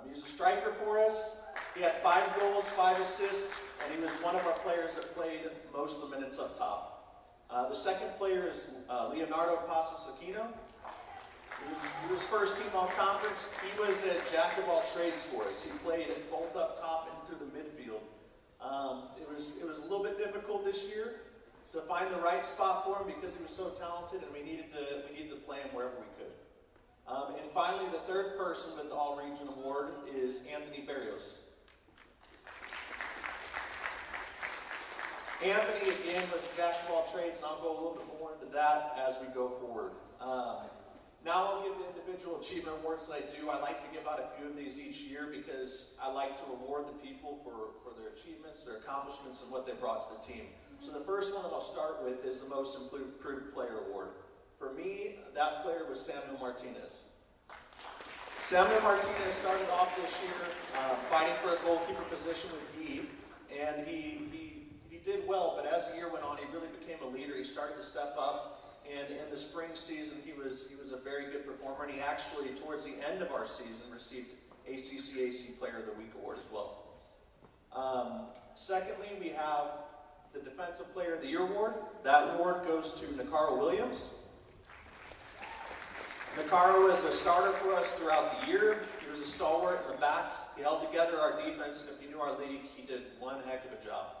He was a striker for us. He had 5 goals, 5 assists, and he was one of our players that played most of the minutes up top. The second player is Leonardo Pasasakino. He was first team all-conference. He was a jack of all trades for us. He played both up top and through the midfield. It was a little bit difficult this year to find the right spot for him because he was so talented, and we needed to play him wherever we could. And finally, the third person with the all-region award is Anthony Barrios. Anthony, again, was a jack of all trades, and I'll go a little bit more into that as we go forward. Now I'll give the individual achievement awards that I do. I like to give out a few of these each year because I like to reward the people for their achievements, their accomplishments, and what they brought to the team. So the first one that I'll start with is the Most Improved Player Award. For me, that player was Samuel Martinez. Samuel Martinez started off this year fighting for a goalkeeper position with Guy, and he did well, but as the year went on, he really became a leader. He started to step up, and in the spring season, he was a very good performer, and he actually, towards the end of our season, received ACCAC Player of the Week award as well. Secondly, we have the Defensive Player of the Year award. That award goes to Nakaro Williams. Nakaro was a starter for us throughout the year. He was a stalwart in the back. He held together our defense, and if you knew our league, he did one heck of a job.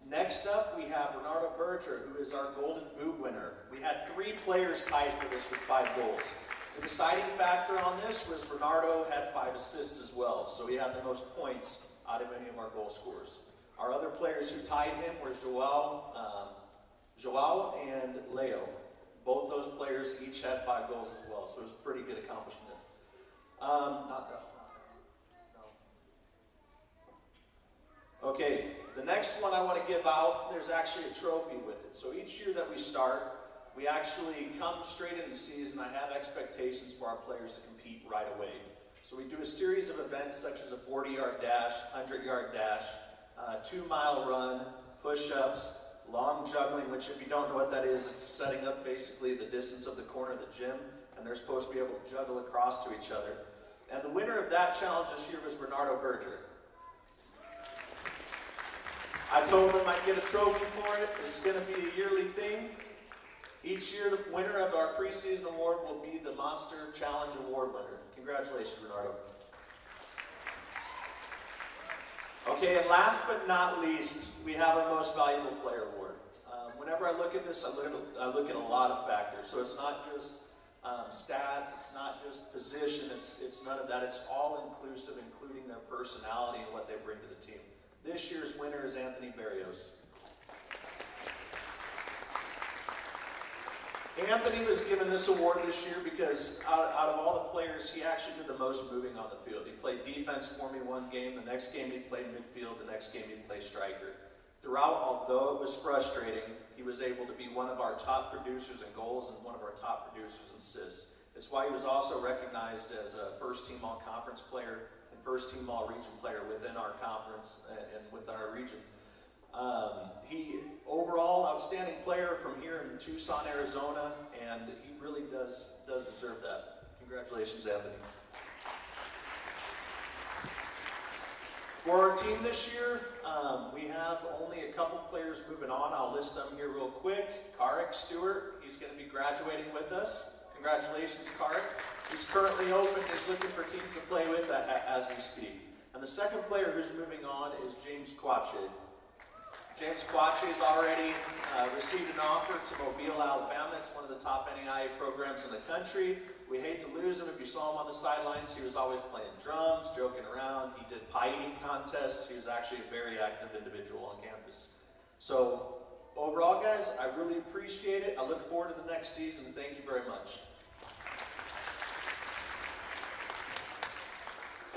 Next up, we have Renardo Berger, who is our Golden Boot winner. We had 3 players tied for this with 5 goals. The deciding factor on this was Renardo had 5 assists as well, so he had the most points out of any of our goal scorers. Our other players who tied him were Joao and Leo. Both those players each had 5 goals as well, so it was a pretty good accomplishment. Not that one. No. Okay, the next one I want to give out, there's actually a trophy with it. So each year that we start, we actually come straight into the season. I have expectations for our players to compete right away. So we do a series of events such as a 40-yard dash, 100-yard dash, 2-mile run, push-ups, long juggling, which if you don't know what that is, it's setting up basically the distance of the corner of the gym, and they're supposed to be able to juggle across to each other. And the winner of that challenge this year was Renardo Berger. I told him I'd get a trophy for it. This is going to be a yearly thing. Each year, the winner of our preseason award will be the Monster Challenge Award winner. Congratulations, Renardo. Okay, and last but not least, we have our Most Valuable Player Award. Whenever I look at this, I look at a lot of factors. So it's not just stats, it's not just position, it's none of that. It's all inclusive, including their personality and what they bring to the team. This year's winner is Anthony Barrios. Anthony was given this award this year because out of all the players, he actually did the most moving on the field. He played defense for me one game, the next game he played midfield, the next game he played striker. Throughout, although it was frustrating, he was able to be one of our top producers in goals and one of our top producers in assists. It's why he was also recognized as a first-team all-conference player and first-team all-region player within our conference and within our region. He, overall, outstanding player from here in Tucson, Arizona, and he really does deserve that. Congratulations, Anthony. For our team this year, we have only a couple players moving on. I'll list them here real quick. Karik Stewart, he's going to be graduating with us. Congratulations, Karik. He's currently open. He's looking for teams to play with as we speak. And the second player who's moving on is James Quache. James Quache has already received an offer to Mobile, Alabama. It's one of the top NAIA programs in the country. We hate to lose him. If you saw him on the sidelines, he was always playing drums, joking around. He did pie eating contests. He was actually a very active individual on campus. So overall, guys, I really appreciate it. I look forward to the next season. Thank you very much.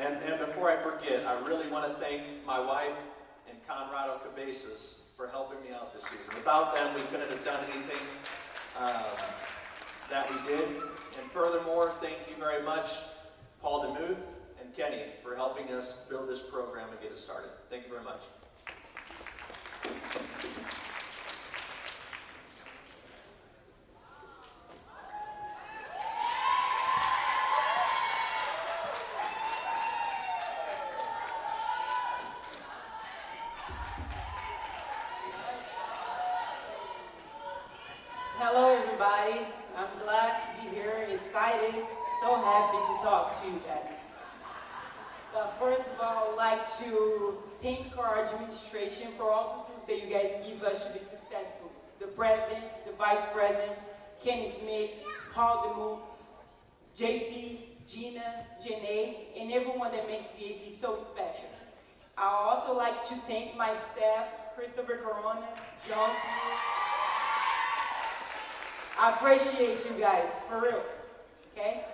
And before I forget, I really want to thank my wife and Conrado Cabezas for helping me out this season. Without them, we couldn't have done anything that we did. And furthermore, thank you very much, Paul DeMuth and Kenny, for helping us build this program and get it started. Thank you very much. Hello everybody, I'm glad to be here, excited, so happy to talk to you guys. But first of all, I would like to thank our administration for all the tools that you guys give us to be successful. The president, the vice president, Kenny Smith, Paul DeMuth, JP, Gina, Janae, and everyone that makes the EAC so special. I would also like to thank my staff, Christopher Corona, John Smith. I appreciate you guys, for real, okay?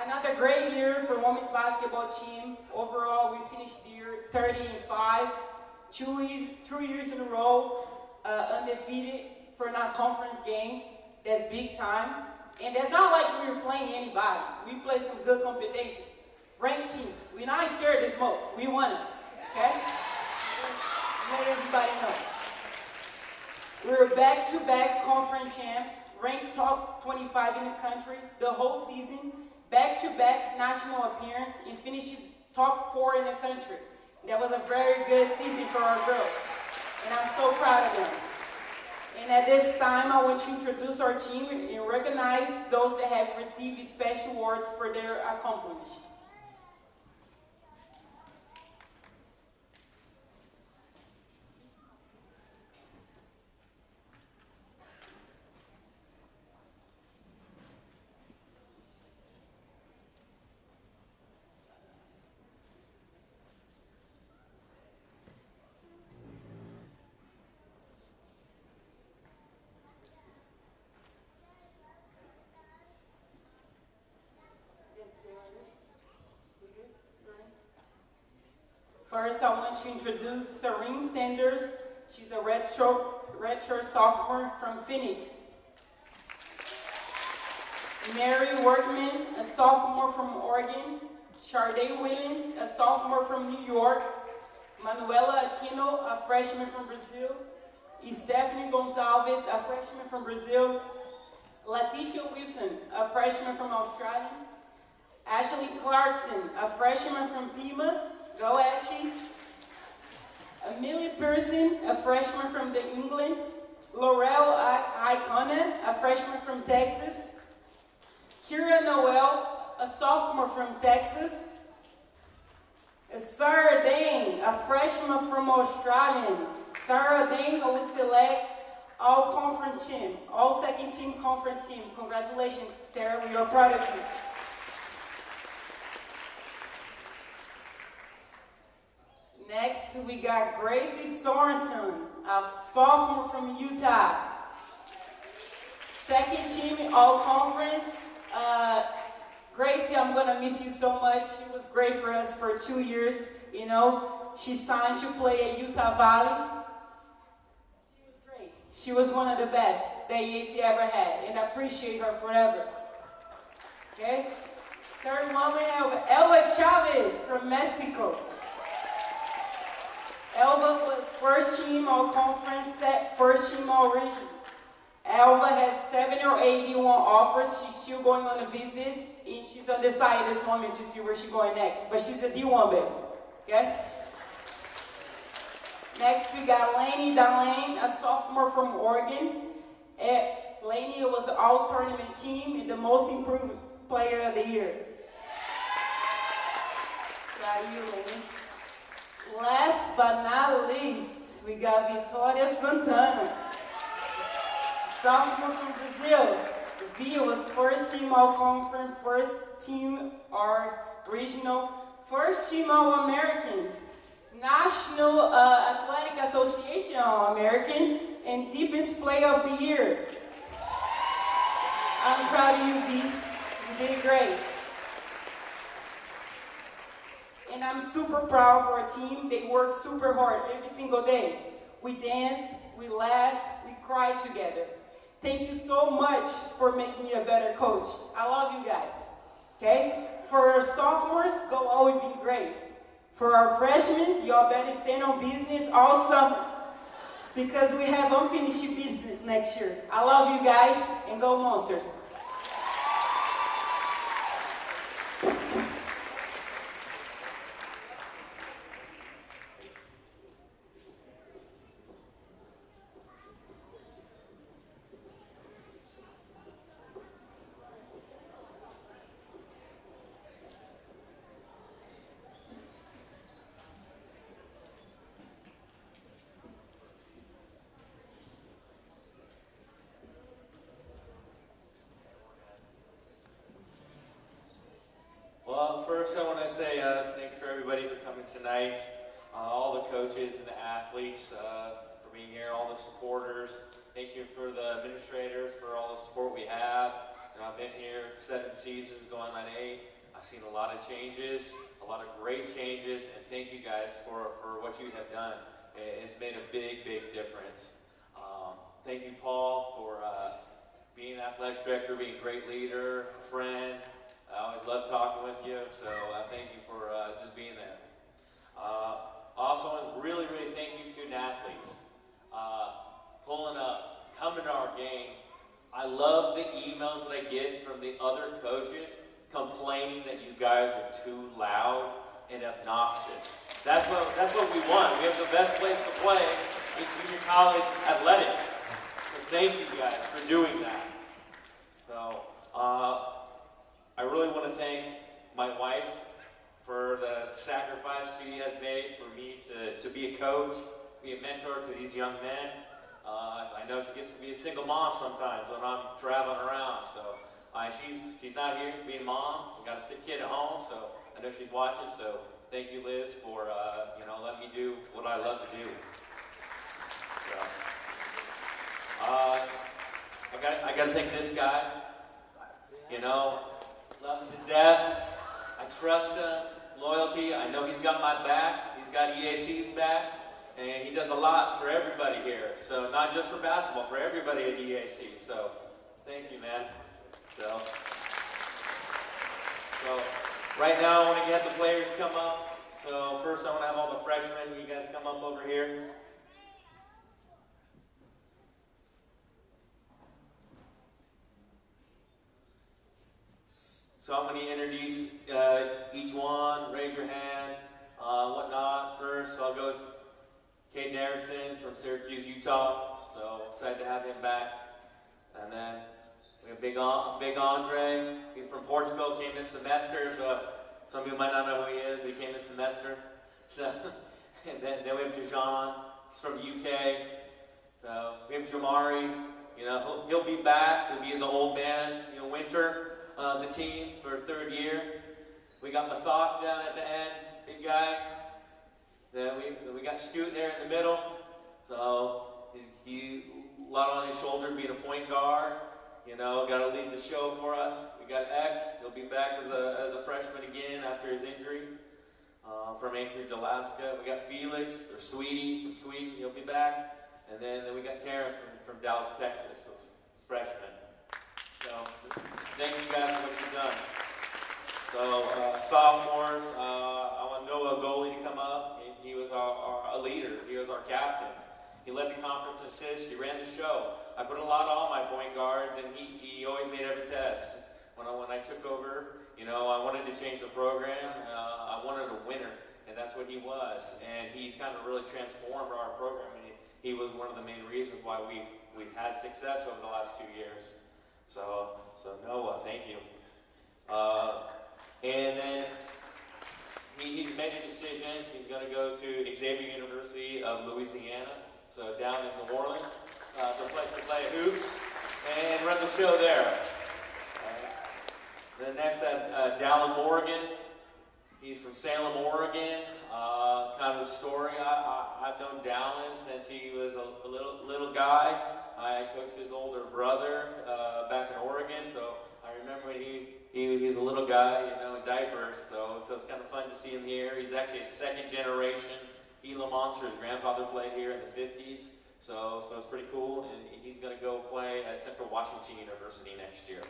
Another great year for women's basketball team. Overall, we finished the year 30-5, two years in a row, undefeated for non-conference games. That's big time. And that's not like we were playing anybody. We played some good competition. Ranked team. We're not scared to smoke. We won it, okay? Let everybody know. We were back-to-back conference champs, ranked top 25 in the country the whole season, back-to-back national appearance, and finished top 4 in the country. That was a very good season for our girls, and I'm so proud of them. And at this time, I want to introduce our team and recognize those that have received special awards for their accomplishments. First, I want to introduce Serene Sanders. She's a redshirt sophomore from Phoenix. Mary Workman, a sophomore from Oregon. Sharday Williams, a sophomore from New York. Manuela Aquino, a freshman from Brazil. Stephanie Gonçalves, a freshman from Brazil. Leticia Wilson, a freshman from Australia. Ashley Clarkson, a freshman from Pima. Go Ashley. Amelia Pearson, a freshman from England. Laurel Icona, a freshman from Texas. Kira Noel, a sophomore from Texas. Sarah Dane, a freshman from Australia. Sarah Dane will select all conference team, all second team conference team. Congratulations, Sarah, we are proud of you. Next, we got Gracie Sorensen, a sophomore from Utah. Second team, all conference. Gracie, I'm gonna miss you so much. She was great for us for 2 years, you know. She signed to play at Utah Valley. She was great. She was one of the best that EAC ever had, and I appreciate her forever. Okay? Third one, we have Elba Chavez from Mexico. Elba was first team all conference, first team all region. Elba has 7 or 8 D1 offers. She's still going on a visit, and she's undecided at this moment to see where she's going next. But she's a D1 baby, okay? Next, we got Lainey Dalane, a sophomore from Oregon. Lainey was an all-tournament team and the most improved player of the year. Proud of you, Lainey. Last but not least, we got Vitória Santana, sophomore from Brazil. Via was first team All-Conference, first team Regional, first team All-American, National Athletic Association All-American, and Defense Player of the Year. I'm proud of you, V. You did great. And I'm super proud for our team. They work super hard every single day. We danced, we laughed, we cried together. Thank you so much for making me a better coach. I love you guys, okay? For our sophomores, go always be great. For our freshmen, y'all better stand on business all summer because we have unfinished business next year. I love you guys, and go Monsters. Well, first I want to say thanks for everybody for coming tonight, all the coaches and the athletes for being here, all the supporters. Thank you for the administrators for all the support we have. And I've been here 7 seasons, going on 8. I've seen a lot of changes, a lot of great changes, and thank you guys for what you have done. It's made a big, big difference. Thank you, Paul, for being athletic director, being a great leader, a friend. I always love talking with you, so thank you for just being there. Also, want to really, really thank you student athletes. Pulling up, coming to our games. I love the emails that I get from the other coaches complaining that you guys are too loud and obnoxious. That's what we want. We have the best place to play in junior college athletics. So thank you guys for doing that. So, I really want to thank my wife for the sacrifice she has made for me to be a coach, be a mentor to these young men. I know she gets to be a single mom sometimes when I'm traveling around. So she's not here, she's being mom. We got a sick kid at home, so I know she's watching. So thank you, Liz, for letting me do what I love to do. So I got to thank this guy. Love him to death. I trust him. Loyalty. I know he's got my back. He's got EAC's back. And he does a lot for everybody here. So not just for basketball, for everybody at EAC. So thank you, man. So right now I want to get the players come up. So first I want to have all the freshmen. You guys come up over here. So I'm going to introduce each one, raise your hand, whatnot. First, I'll go with Caden Erickson from Syracuse, Utah. So excited to have him back. And then we have Big Andre. He's from Portugal, came this semester. So some of you might not know who he is, but he came this semester. So, and then we have Dejan. He's from the UK. So we have Jamari. He'll be back. He'll be in the old man, winter. The team for 3rd year. We got Mathok down at the end, big guy. Then we got Scoot there in the middle. So he a lot on his shoulder being a point guard. Got to lead the show for us. We got X. He'll be back as a freshman again after his injury from Anchorage, Alaska. We got Felix or Sweetie from Sweden. He'll be back. And then we got Terrence from Dallas, Texas, so freshman. So thank you guys for what you've done. So sophomores, I want Noah Goalie to come up. He was a leader. He was our captain. He led the conference assists. He ran the show. I put a lot on my point guards, and he always made every test. When I took over, you know, I wanted to change the program. I wanted a winner, and that's what he was. And he's kind of really transformed our program. And he was one of the main reasons why we've had success over the last 2 years. So Noah, thank you. And then he's made a decision. He's going to go to Xavier University of Louisiana, so down in New Orleans, to play hoops and run the show there. Then next at Dallin, Oregon. He's from Salem, Oregon. Kind of the story, I've known Dallin since he was a little guy. I coached his older brother back in Oregon, so I remember when he's a little guy, you know, in diapers, so it's kind of fun to see him here. He's actually a second generation Gila Monster. His grandfather played here in the 50s, so it's pretty cool, and he's going to go play at Central Washington University next year.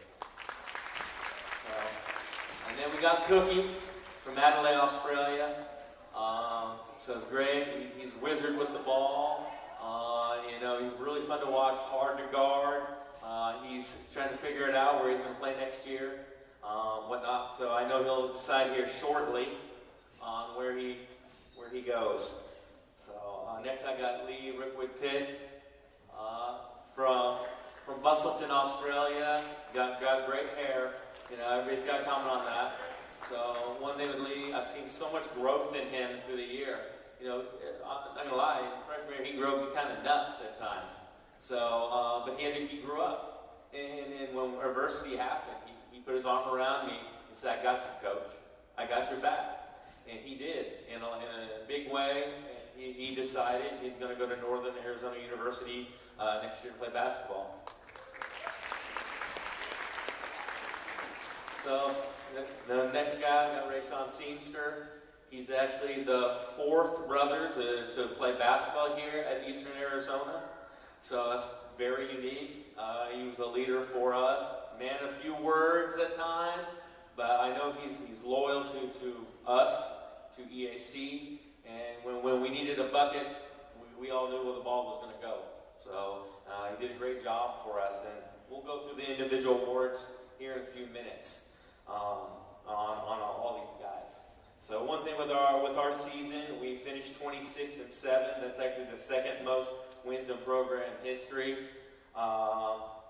And then we got Cookie from Adelaide, Australia. So it's great. He's a wizard with the ball. You know, he's really fun to watch, hard to guard. He's trying to figure it out where he's going to play next year, whatnot. So I know he'll decide here shortly on where he goes. So next I got Lee Rickwood Pitt from Bustleton, Australia. Got great hair. You know, everybody's got to comment on that. So one thing with Lee, I've seen so much growth in him through the year. You know, I'm not gonna lie, in freshman year he grew kind of nuts at times. So, but he grew up, and when adversity happened, he put his arm around me and said, "I got you, coach. I got your back," and he did in a big way. He decided he's going to go to Northern Arizona University next year to play basketball. So the next guy, we got Rayshawn Seamster. He's actually the fourth brother to play basketball here at Eastern Arizona. So that's very unique. He was a leader for us. Man, a few words at times, but I know he's loyal to us, to EAC. And when we needed a bucket, we all knew where the ball was going to go. So he did a great job for us. And we'll go through the individual awards here in a few minutes. On all these guys. So one thing with our season, we finished 26-7. That's actually the second most wins in program history.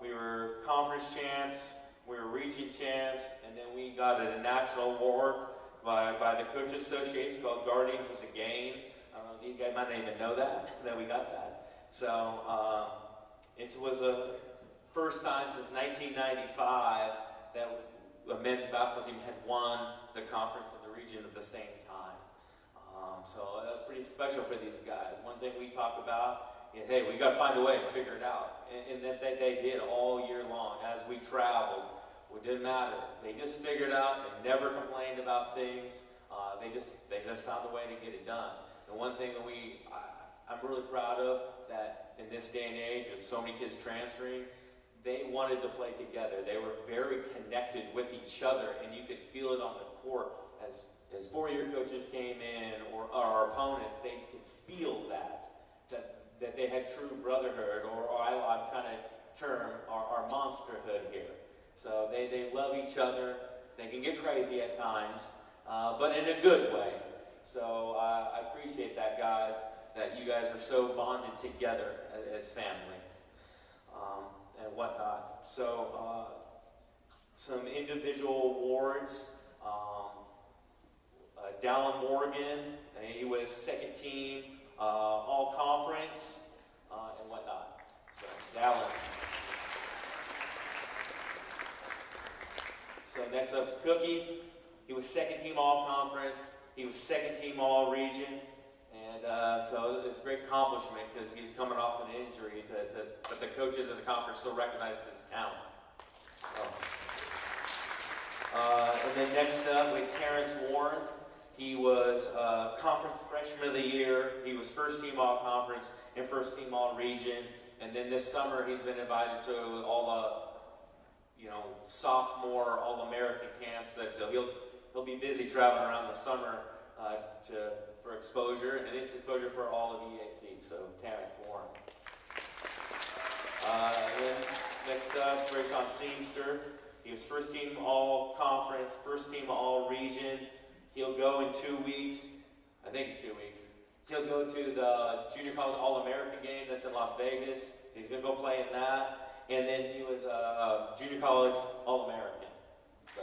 We were conference champs, we were region champs, and then we got a national award by the Coaches Association called Guardians of the Game. I don't know, you guys might not even know that we got that. So it was a first time since 1995 that a men's basketball team had won the conference of the region at the same time. So that was pretty special for these guys. One thing we talk about is, hey, we got to find a way to figure it out. And that they did all year long as we traveled. It didn't matter. They just figured out and never complained about things. They just found a way to get it done. And one thing that I'm really proud of, that in this day and age with so many kids transferring, they wanted to play together. They were very connected with each other, and you could feel it on the court. As four-year coaches came in, or our opponents, they could feel that they had true brotherhood, or I'm trying to term our monsterhood here. So they love each other. They can get crazy at times, but in a good way. So I appreciate that, guys, that you guys are so bonded together as family. And whatnot. So some individual awards. Dallin Morgan, he was second team all conference and whatnot. So Dallin. So next up is Cookie. He was second team all conference. He was second team all region. And so it's a great accomplishment because he's coming off an injury but the coaches in the conference still recognized his talent. So. And then next up with Terrence Warren. He was conference freshman of the year. He was first team all conference and first team all region. And then this summer he's been invited to all the, sophomore All-American camps. So he'll be busy traveling around the summer for exposure, and it's exposure for all of EAC. So Terrence Warren. And then next up is Rayshawn Seamster. He was first team all conference, first team all region. He'll go in 2 weeks, I think it's 2 weeks. He'll go to the Junior College All-American game that's in Las Vegas. So he's gonna go play in that. And then he was a Junior College All-American. So,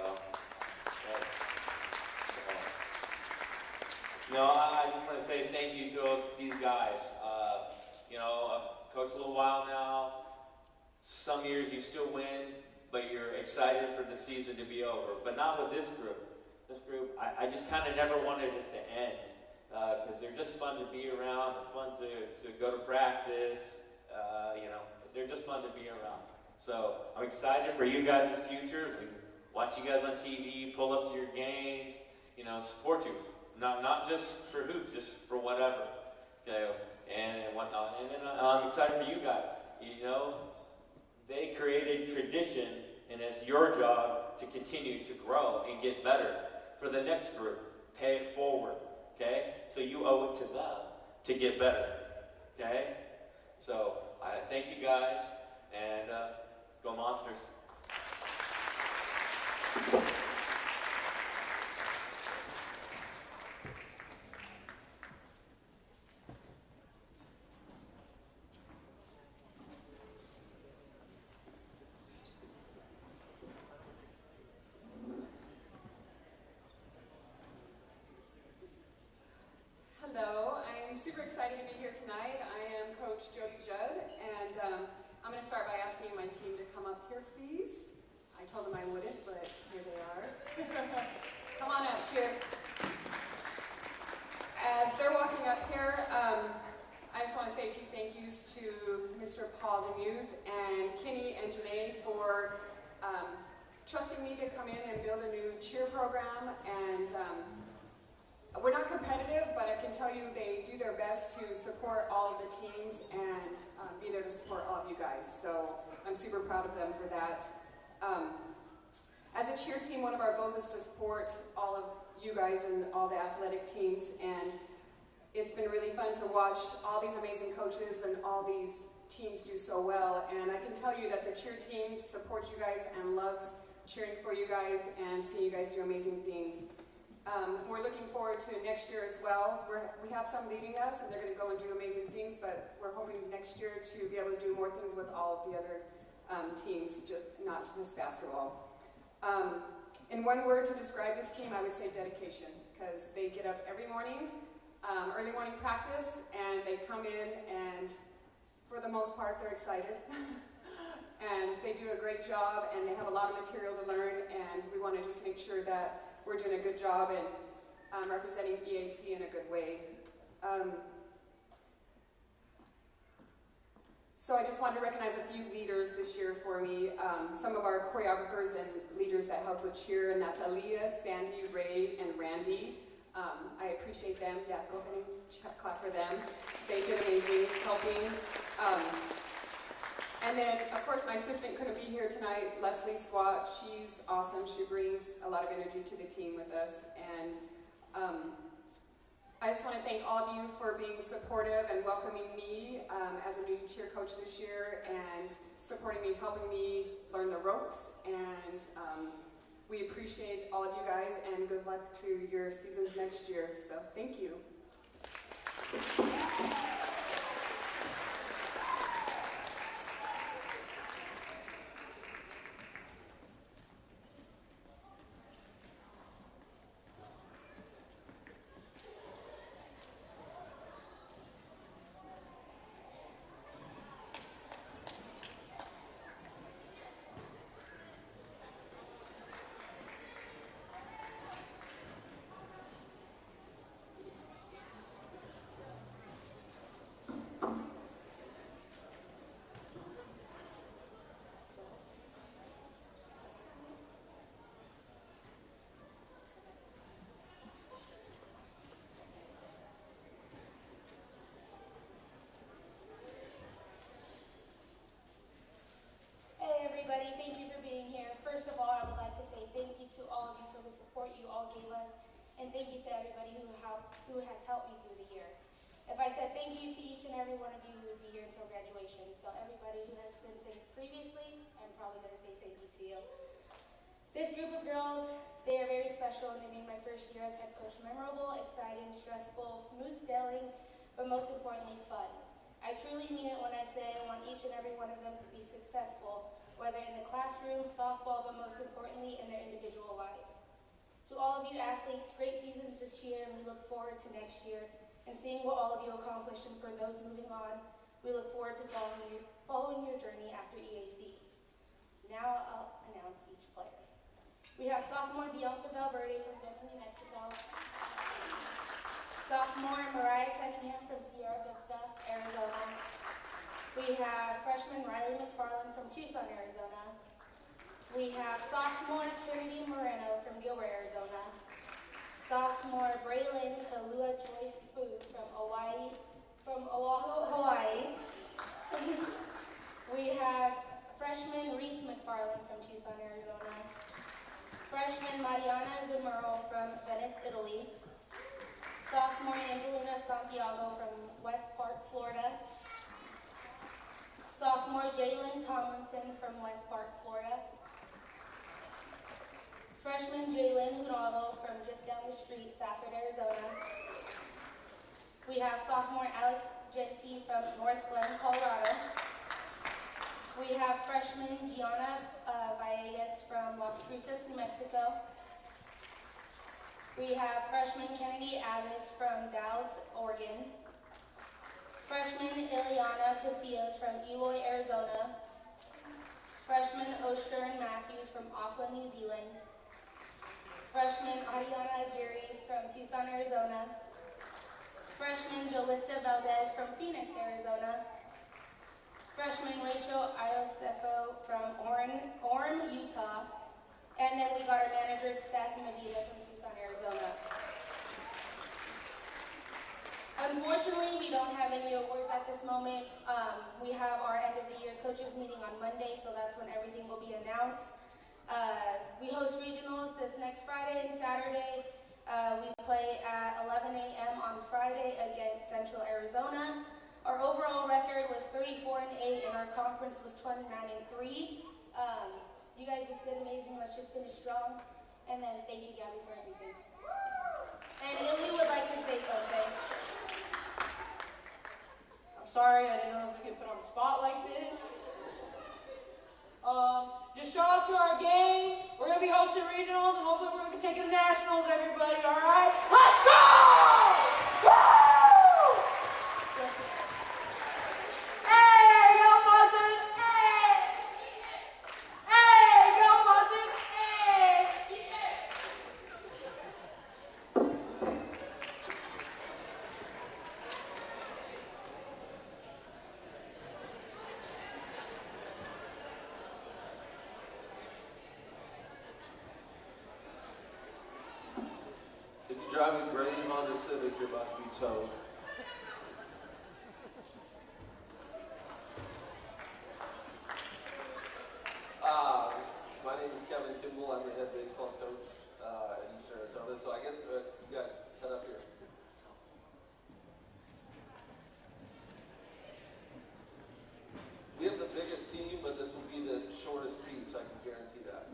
I just want to say thank you to these guys. I've coached a little while now. Some years you still win, but you're excited for the season to be over. But not with this group. This group, I just kind of never wanted it to end because they're just fun to be around. They're fun to go to practice. They're just fun to be around. So I'm excited for you guys' futures. We can watch you guys on TV, pull up to your games, support you. Not just for hoops, just for whatever, okay, and whatnot. And then I'm excited for you guys. They created tradition, and it's your job to continue to grow and get better for the next group. Pay it forward, okay? So you owe it to them to get better, okay? So I thank you guys, and go Monsters. Hello, I'm super excited to be here tonight. I am Coach Jody Judd, and I'm going to start by asking my team to come up here, please. I told them I wouldn't, but here they are. Come on up, cheer. As they're walking up here, I just want to say a few thank yous to Mr. Paul DeMuth and Kenny and Janae for trusting me to come in and build a new cheer program. And we're not competitive, but I can tell you they do their best to support all of the teams and be there to support all of you guys. So I'm super proud of them for that. As a cheer team, one of our goals is to support all of you guys and all the athletic teams, and it's been really fun to watch all these amazing coaches and all these teams do so well. And I can tell you that the cheer team supports you guys and loves cheering for you guys and seeing you guys do amazing things. We're looking forward to next year as well. We have some leading us, and they're going to go and do amazing things, but we're hoping next year to be able to do more things with all of the other teams, not just basketball. In one word to describe this team, I would say dedication, because they get up every morning, early morning practice, and they come in, and for the most part, they're excited. And they do a great job, and they have a lot of material to learn, and we want to just make sure that we're doing a good job and representing EAC in a good way. So I just wanted to recognize a few leaders this year for me. Some of our choreographers and leaders that helped with cheer, and that's Aaliyah, Sandy, Ray, and Randy. I appreciate them. Yeah, go ahead and clap for them. They did amazing helping. And then, of course, my assistant couldn't be here tonight, Leslie Swat. She's awesome. She brings a lot of energy to the team with us. And I just want to thank all of you for being supportive and welcoming me as a new cheer coach this year and supporting me, helping me learn the ropes. And we appreciate all of you guys, and good luck to your seasons next year. So thank you. Thank you for being here. First of all, I would like to say thank you to all of you for the support you all gave us, and thank you to everybody who has helped me through the year. If I said thank you to each and every one of you, we would be here until graduation. So everybody who has been thanked previously, I'm probably going to say thank you to you. This group of girls, they are very special and they made my first year as head coach memorable, exciting, stressful, smooth sailing, but most importantly, fun. I truly mean it when I say I want each and every one of them to be successful, whether in the classroom, softball, but most importantly, in their individual lives. To all of you athletes, great seasons this year, and we look forward to next year and seeing what all of you accomplish, and for those moving on, we look forward to following your journey after EAC. Now I'll announce each player. We have sophomore Bianca Valverde from Denver, New Mexico. Sophomore Mariah Cunningham from Sierra Vista, Arizona. We have freshman Riley McFarland from Tucson, Arizona. We have sophomore Trinity Moreno from Gilbert, Arizona. Sophomore Braylon Kalua Choi Fu from Oahu, Hawaii. We have freshman Reese McFarland from Tucson, Arizona. Freshman Mariana Zamuro from Venice, Italy. Sophomore Angelina Santiago from West Park, Florida. Sophomore Jalen Tomlinson from West Park, Florida. Freshman Jalen Hurado from just down the street, Safford, Arizona. We have sophomore Alex Genti from North Glen, Colorado. We have freshman Gianna Villegas from Las Cruces, New Mexico. We have freshman Kennedy Abbas from Dallas, Oregon. Freshman Ileana Casillas from Eloy, Arizona. Freshman O'Shearn Matthews from Auckland, New Zealand. Freshman Ariana Aguirre from Tucson, Arizona. Freshman Jolista Valdez from Phoenix, Arizona. Freshman Rachel Iosefo from Orem, Utah. And then we got our manager, Seth Navila from Tucson, Arizona. Unfortunately, we don't have any awards at this moment. We have our end of the year coaches meeting on Monday, so that's when everything will be announced. We host regionals this next Friday and Saturday. We play at 11 a.m. on Friday against Central Arizona. Our overall record was 34-8, and our conference was 29-3. You guys just did amazing. Let's just finish strong. And then thank you, Gabby, for everything. And Illy would like to say something. I'm sorry, I didn't know I was going to get put on the spot like this. Just show out to our game. We're going to be hosting regionals, and hopefully we're going to be taking nationals, everybody, all right? Let's go! Woo! Hey, go Buzzers! Hey! Hey, go Buzzers! Hey! If you drive a gray Honda Civic, you're about to be towed. My name is Kevin Kimball. I'm the head baseball coach at Eastern Arizona. So I guess you guys head up here. We have the biggest team, but this will be the shortest speech. I can guarantee that.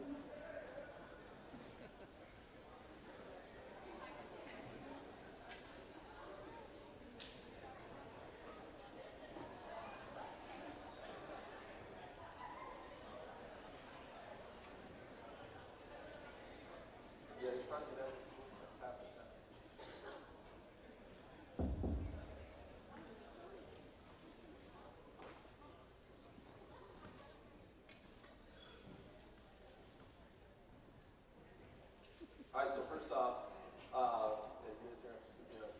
Yeah, you probably know what's happening now. All right, so first off, yeah, you guys here, scoop me up.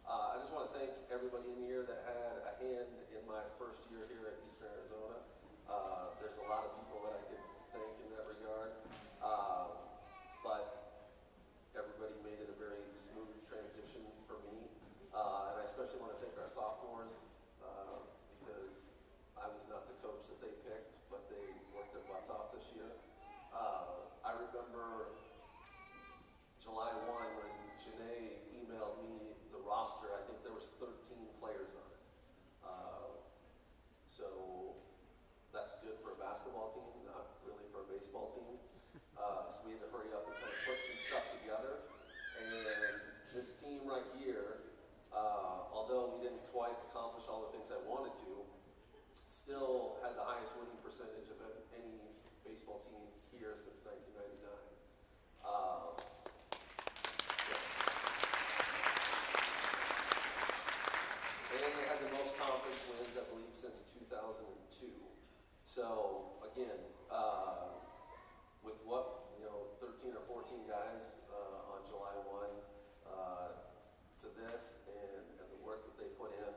I just want to thank everybody in here that had a hand in my first year here at Eastern Arizona. There's a lot of people that I could thank in that regard, but everybody made it a very smooth transition for me. And I especially want to thank our sophomores because I was not the coach that they picked, but they worked their butts off this year. I remember July 1 when Janae emailed me the roster. I think there was 13 players on it. So that's good for a basketball team, not really for a baseball so we had to hurry up and kind of put some stuff together. And this team right here, although we didn't quite accomplish all the things I wanted to, still had the highest winning percentage of any baseball team here since 1999. And they had the most conference wins, I believe, since 2002. So again, with what, 13 or 14 guys on July 1 to this, and the work that they put in,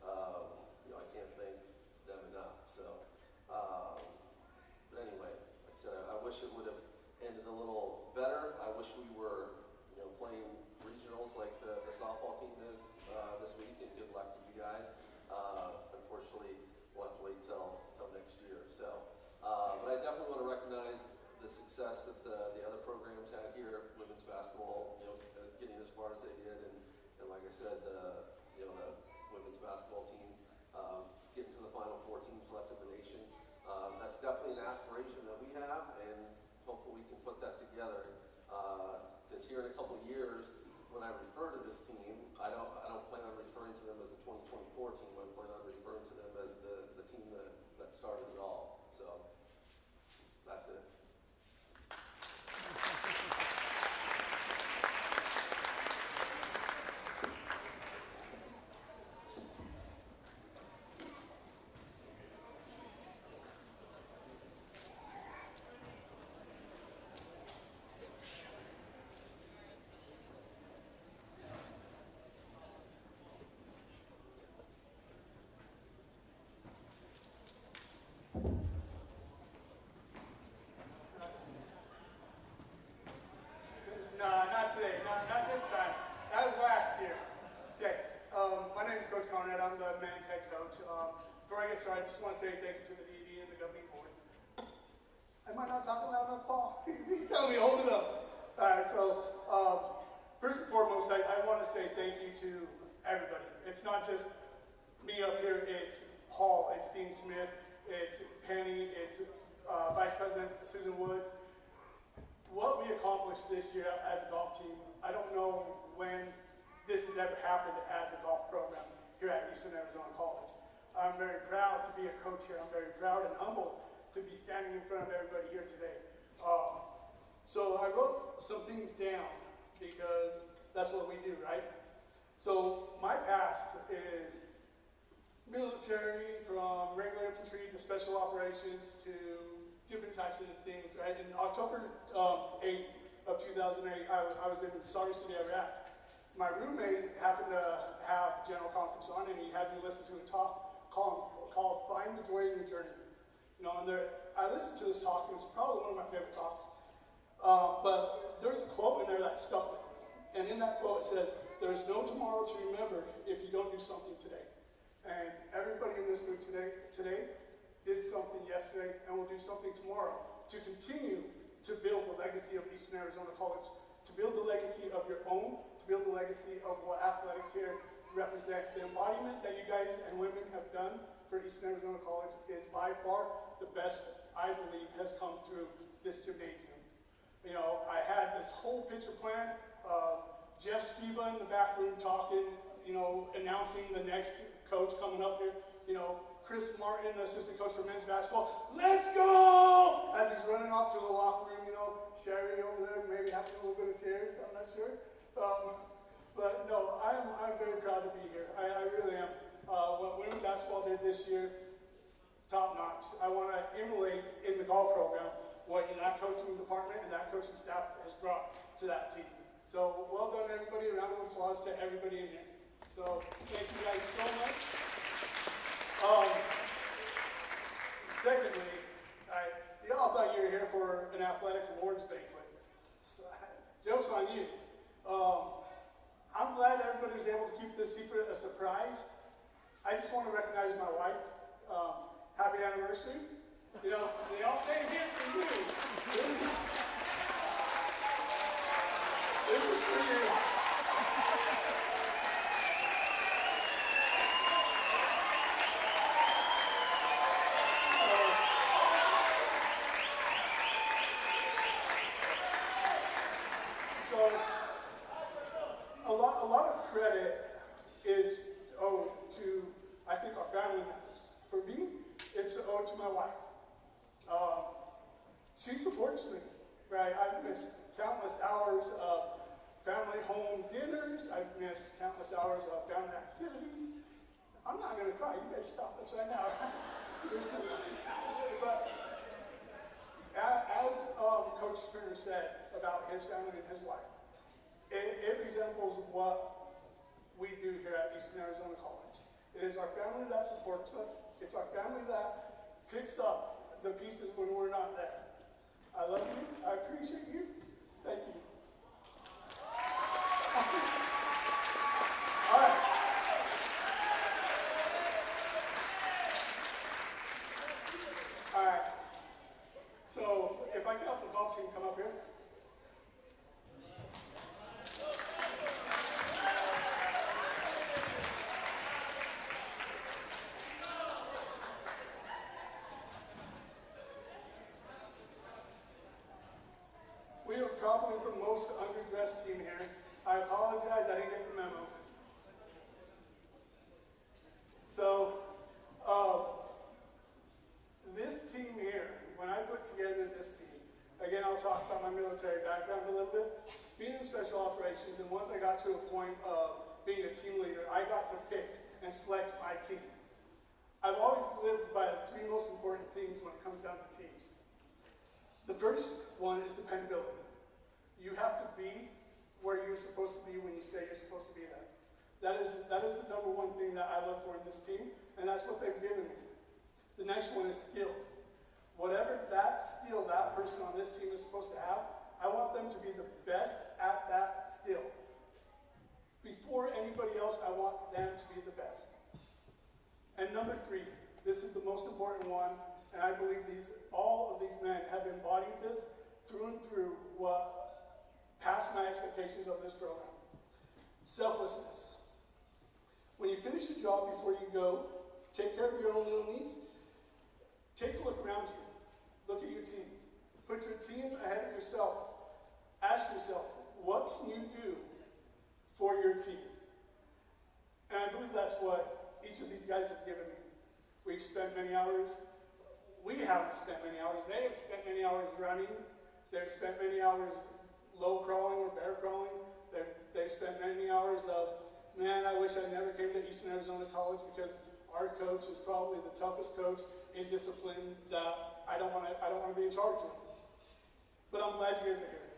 I can't thank them enough. So, but anyway, like I said, I wish it would have ended a little better. I wish we were, playing regionals like the softball team is this week, and good luck to you guys. Unfortunately, we'll have to wait till next year. So, but I definitely want to recognize the success that the other programs had here, women's basketball, getting as far as they did, and like I said, the women's basketball team getting to the final 4 teams left in the nation. That's definitely an aspiration that we have, and hopefully we can put that together. Because here in a couple of years, when I refer to this team, I don't plan on referring to them as the 2024 team. I plan on referring to them as the team that started it all. So that's it. No, not today. Not this time. That was last year. Okay. My name is Coach Conrad. I'm the men's head coach. Before I get started, I just want to say thank you to the DD and the governing board. Am I not talking loud enough, Paul? He's telling me hold it up. All right. So first and foremost, I want to say thank you to everybody. It's not just me up here. It's Paul. It's Dean Smith. It's Penny. It's Vice President Susan Woods. What we accomplished this year as a golf team, I don't know when this has ever happened as a golf program here at Eastern Arizona College. I'm very proud to be a coach here. I'm very proud and humbled to be standing in front of everybody here today. So I wrote some things down because that's what we do, right? So my past is military, from regular infantry to special operations to different types of things, right? In October 8th of 2008, I was in Saudi City, Iraq. My roommate happened to have General Conference on, and he had me listen to a talk called Find the Joy in Your Journey. And I listened to this talk, and it's probably one of my favorite talks. But there's a quote in there that stuck with me. And in that quote, it says, "There's no tomorrow to remember if you don't do something today." And everybody in this room today did something yesterday and will do something tomorrow to continue to build the legacy of Eastern Arizona College, to build the legacy of your own, to build the legacy of what athletics here represent. The embodiment that you guys and women have done for Eastern Arizona College is by far the best, I believe, has come through this gymnasium. I had this whole picture plan of Jeff Skiba in the back room talking, announcing the next coach coming up here, Chris Martin, the assistant coach for men's basketball, let's go! As he's running off to the locker room, Sherry over there maybe having a little bit of tears, I'm not sure. But no, I'm very proud to be here. I really am. What women's basketball did this year, top notch. I want to emulate in the golf program what that coaching department and that coaching staff has brought to that team. So well done, everybody. A round of applause to everybody in here. So thank you guys so much. Secondly, y'all thought you were here for an athletic awards banquet. So, joke's on you. I'm glad everybody was able to keep this secret a surprise. I just want to recognize my wife. Happy anniversary. They all came here for you. This is for you. So a lot of credit is owed to, I think, our family members. For me, it's owed to my wife. She supports me, right? I've missed countless hours of family home dinners. I've missed countless hours of family activities. I'm not gonna cry, you guys stop this right now. But as Coach Turner said about his family and his wife, it resembles what we do here at Eastern Arizona College. It is our family that supports us. It's our family that picks up the pieces when we're not there. I love you. I appreciate you. Thank you. All right. All right. So if I can help the golf team come up here. We are probably the most underdressed team here. I apologize, I didn't get the memo. So, this team here, when I put together this team, again, I'll talk about my military background a little bit. Being in special operations, and once I got to a point of being a team leader, I got to pick and select my team. I've always lived by the three most important things when it comes down to teams. The first one is dependability. You have to be where you're supposed to be when you say you're supposed to be there. That is the number one thing that I look for in this team, and that's what they've given me. The next one is skilled. Whatever that skill that person on this team is supposed to have, I want them to be the best at that skill. Before anybody else, I want them to be the best. And number three, this is the most important one, and I believe all of these men have embodied this through and through what passed my expectations of this program. Selflessness. When you finish your job before you go, take care of your own little needs, take a look around you. Look at your team. Put your team ahead of yourself. Ask yourself, what can you do for your team? And I believe that's what each of these guys have given me. We've spent many hours. We haven't spent many hours. They have spent many hours running. They've spent many hours low crawling or bear crawling. They've spent many hours of, man, I wish I never came to Eastern Arizona College because our coach is probably the toughest coach in discipline that I don't want to be in charge of. But I'm glad you guys are here.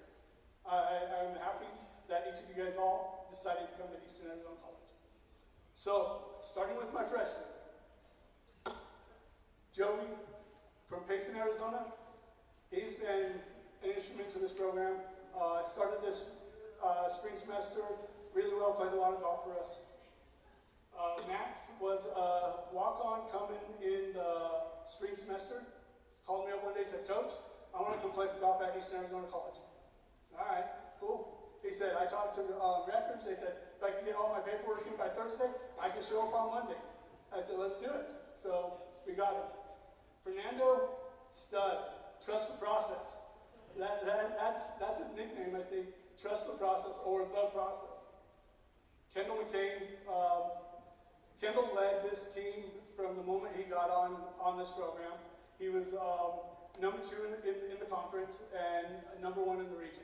I'm happy that each of you guys all decided to come to Eastern Arizona College. So, starting with my freshman, Joey from Payson, Arizona. He's been an instrument to this program. Started this spring semester really well, played a lot of golf for us. Max was a walk-on coming in the spring semester. Called me up one day, said, Coach, I want to come play for golf at Eastern Arizona College. All right, cool. He said, I talked to records. They said, if I can get all my paperwork in by Thursday, I can show up on Monday. I said, let's do it. So we got him. Fernando, stud. Trust the process. That's his nickname, I think. Trust the process or the process. Kendall McCain. Kendall led this team from the moment he got on this program. He was number 2 in the conference and number 1 in the region.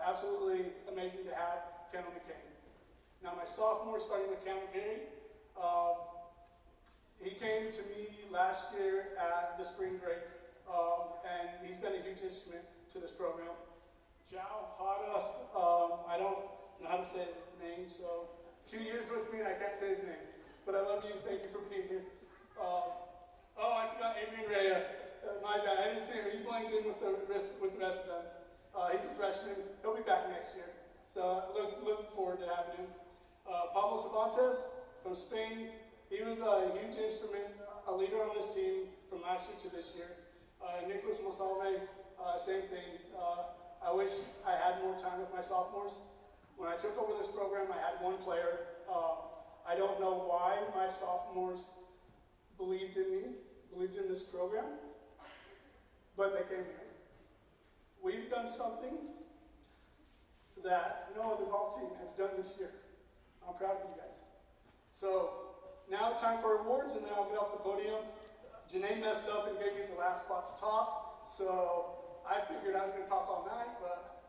Absolutely amazing to have Kendall McCain. Now my sophomore, starting with Tanner Perry, he came to me last year at the spring break, and he's been a huge instrument to this program. Jao Hada, I don't know how to say his name, so 2 years with me, I can't say his name. But I love you, thank you for being here. I forgot Adrian Rea. My bad, I didn't see him. He blends in with the rest of them. He's a freshman. He'll be back next year. So look forward to having him. Pablo Cervantes from Spain. He was a huge instrument, a leader on this team from last year to this year. Nicholas Monsalve, same thing. I wish I had more time with my sophomores. When I took over this program, I had one player. I don't know why my sophomores believed in me, believed in this program, but they came here. We've done something that no other golf team has done this year. I'm proud of you guys. So now time for awards, and then I'll get off the podium. Janae messed up and gave me the last spot to talk, so I figured I was going to talk all night, but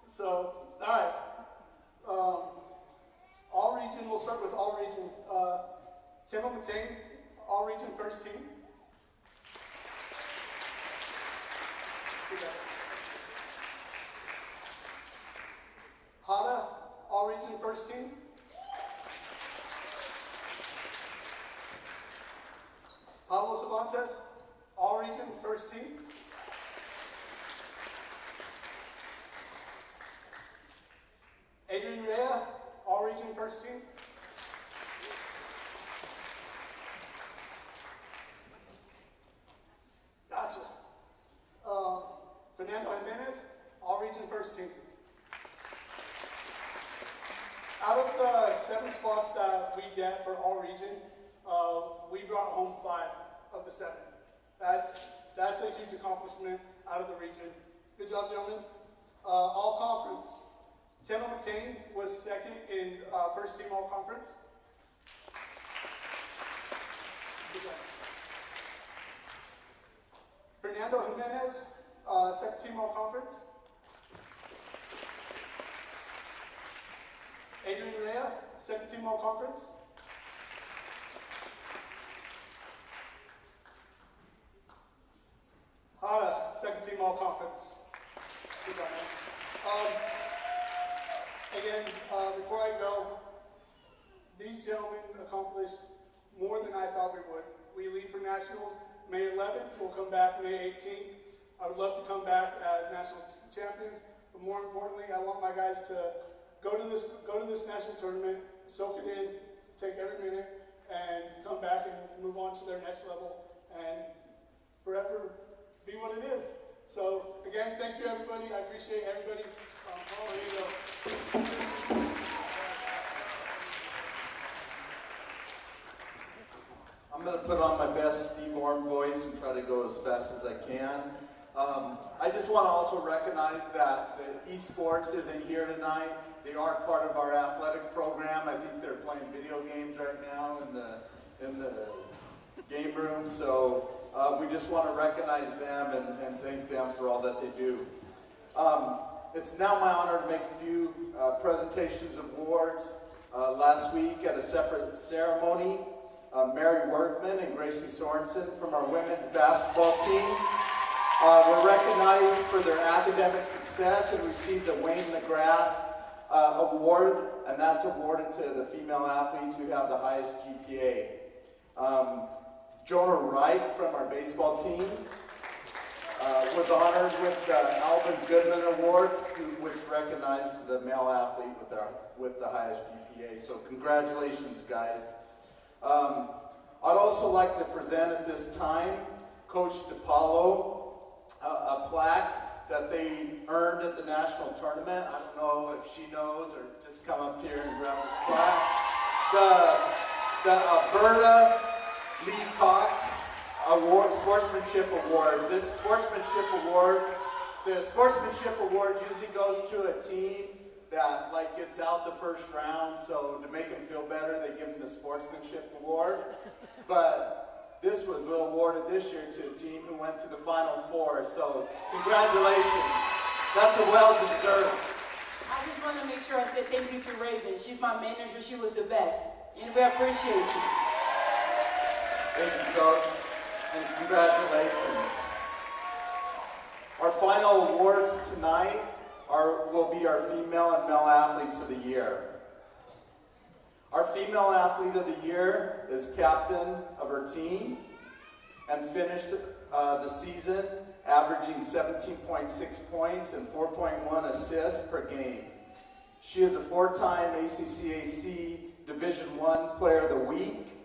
so, all right. All region, we'll start with all region. Kendall McCain, all region first team. Hada, all region first team. Pablo Cervantes, all region first team. Adrian Rea, all region first team. Gotcha. Fernando Jimenez, all region first team. Out of the 7 spots that we get for all region, we brought home 5 of the 7. That's a huge accomplishment out of the region. Good job, gentlemen. All conference. Kendall McCain was second in first team all conference. Fernando Jimenez, second team all conference. Adrian Rea, second team all conference. Hada, second team all conference. Good job, man. Again, before I go, these gentlemen accomplished more than I thought we would. We leave for nationals May 11th. We'll come back May 18th. I would love to come back as national champions, but more importantly, I want my guys to go to this national tournament, soak it in, take every minute, and come back and move on to their next level, and forever be what it is. So again, thank you everybody. I appreciate everybody. Paul, here you go. I'm going to put on my best Steve Orm voice and try to go as fast as I can. I just want to also recognize that the esports isn't here tonight. They are part of our athletic program. I think they're playing video games right now in the game room. So we just want to recognize them and thank them for all that they do. It's now my honor to make a few presentations of awards. Last week at a separate ceremony, Mary Workman and Gracie Sorensen from our women's basketball team were recognized for their academic success and received the Wayne McGrath Award, and that's awarded to the female athletes who have the highest GPA. Jonah Wright from our baseball team was honored with the Alvin Goodman Award, which recognized the male athlete with the highest GPA. So congratulations, guys. I'd also like to present at this time Coach DePaulo a plaque that they earned at the national tournament. I don't know if she knows, or just come up here and grab this plaque. The Alberta Lee Cox Award, Sportsmanship Award. This Sportsmanship Award, the Sportsmanship Award usually goes to a team that gets out the first round, so to make them feel better, they give them the Sportsmanship Award. But this was awarded this year to a team who went to the Final Four, so congratulations. That's a well-deserved. I just want to make sure I said thank you to Raven. She's my manager. She was the best. And we appreciate you. Thank you, Coach, and congratulations. Our final awards tonight will be our female and male athletes of the year. Our female athlete of the year is captain of her team and finished the season averaging 17.6 points and 4.1 assists per game. She is a 4-time ACCAC Division I Player of the Week.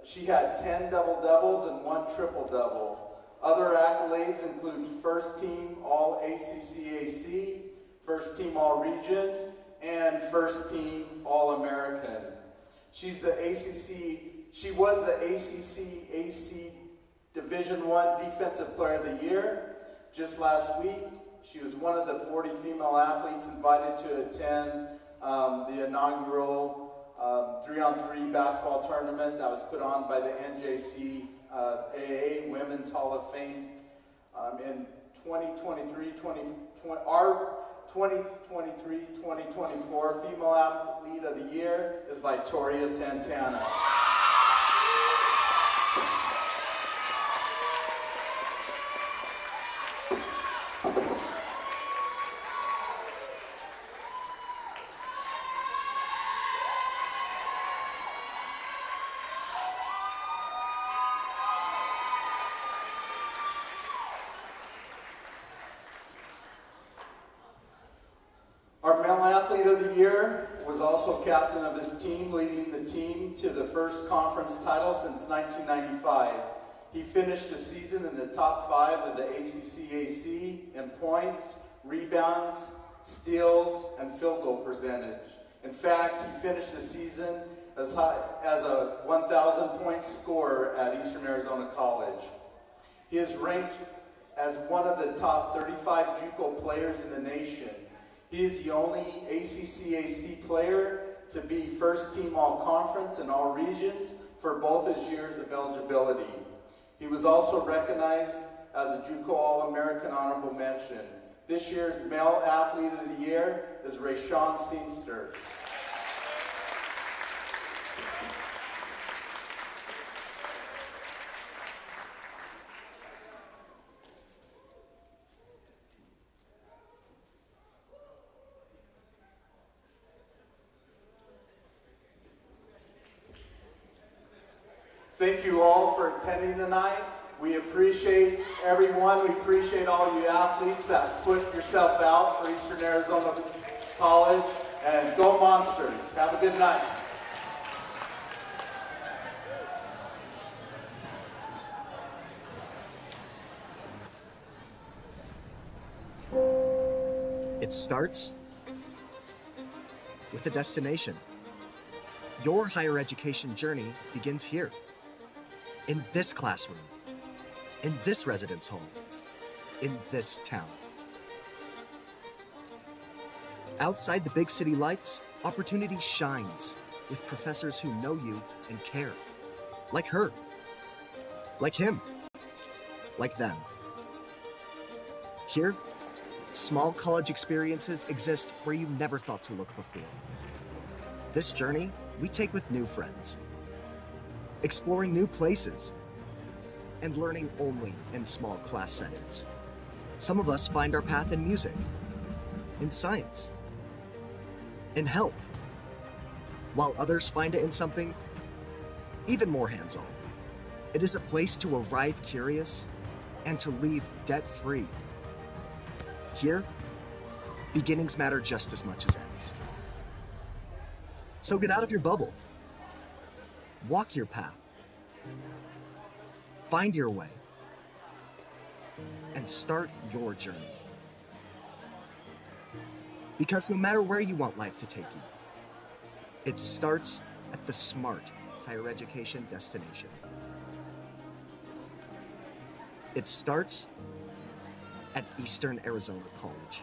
She had 10 double-doubles and 1 triple-double. Other accolades include First Team All ACCAC, First Team All Region, and First Team All American. She was the ACCAC Division I Defensive Player of the Year. Just last week, She was one of the 40 female athletes invited to attend the inaugural 3-on-3 basketball tournament that was put on by the NJCAA Women's Hall of Fame. In 2023-2024 Female Athlete of the Year is Victoria Santana. Our Male Athlete of the Year was also captain of his team, leading the team to the first conference title since 1995. He finished the season in the top 5 of the ACCAC in points, rebounds, steals, and field goal percentage. In fact, he finished the season as a 1,000-point scorer at Eastern Arizona College. He is ranked as one of the top 35 JUCO players in the nation. He is the only ACCAC player to be first team all-conference in all regions for both his years of eligibility. He was also recognized as a JUCO All-American Honorable Mention. This year's Male Athlete of the Year is Rayshawn Seamster. Thank you all for attending tonight. We appreciate everyone. We appreciate all you athletes that put yourself out for Eastern Arizona College. And go Monsters. Have a good night. It starts with a destination. Your higher education journey begins here. In this classroom, in this residence hall, in this town. Outside the big city lights, opportunity shines with professors who know you and care. Like her, like him, like them. Here, small college experiences exist where you never thought to look before. This journey we take with new friends, exploring new places, and learning only in small class settings. Some of us find our path in music, in science, in health, while others find it in something even more hands-on. It is a place to arrive curious and to leave debt-free. Here, beginnings matter just as much as ends. So get out of your bubble. Walk your path. Find your way. And start your journey. Because no matter where you want life to take you, it starts at the SMART higher education destination. It starts at Eastern Arizona College.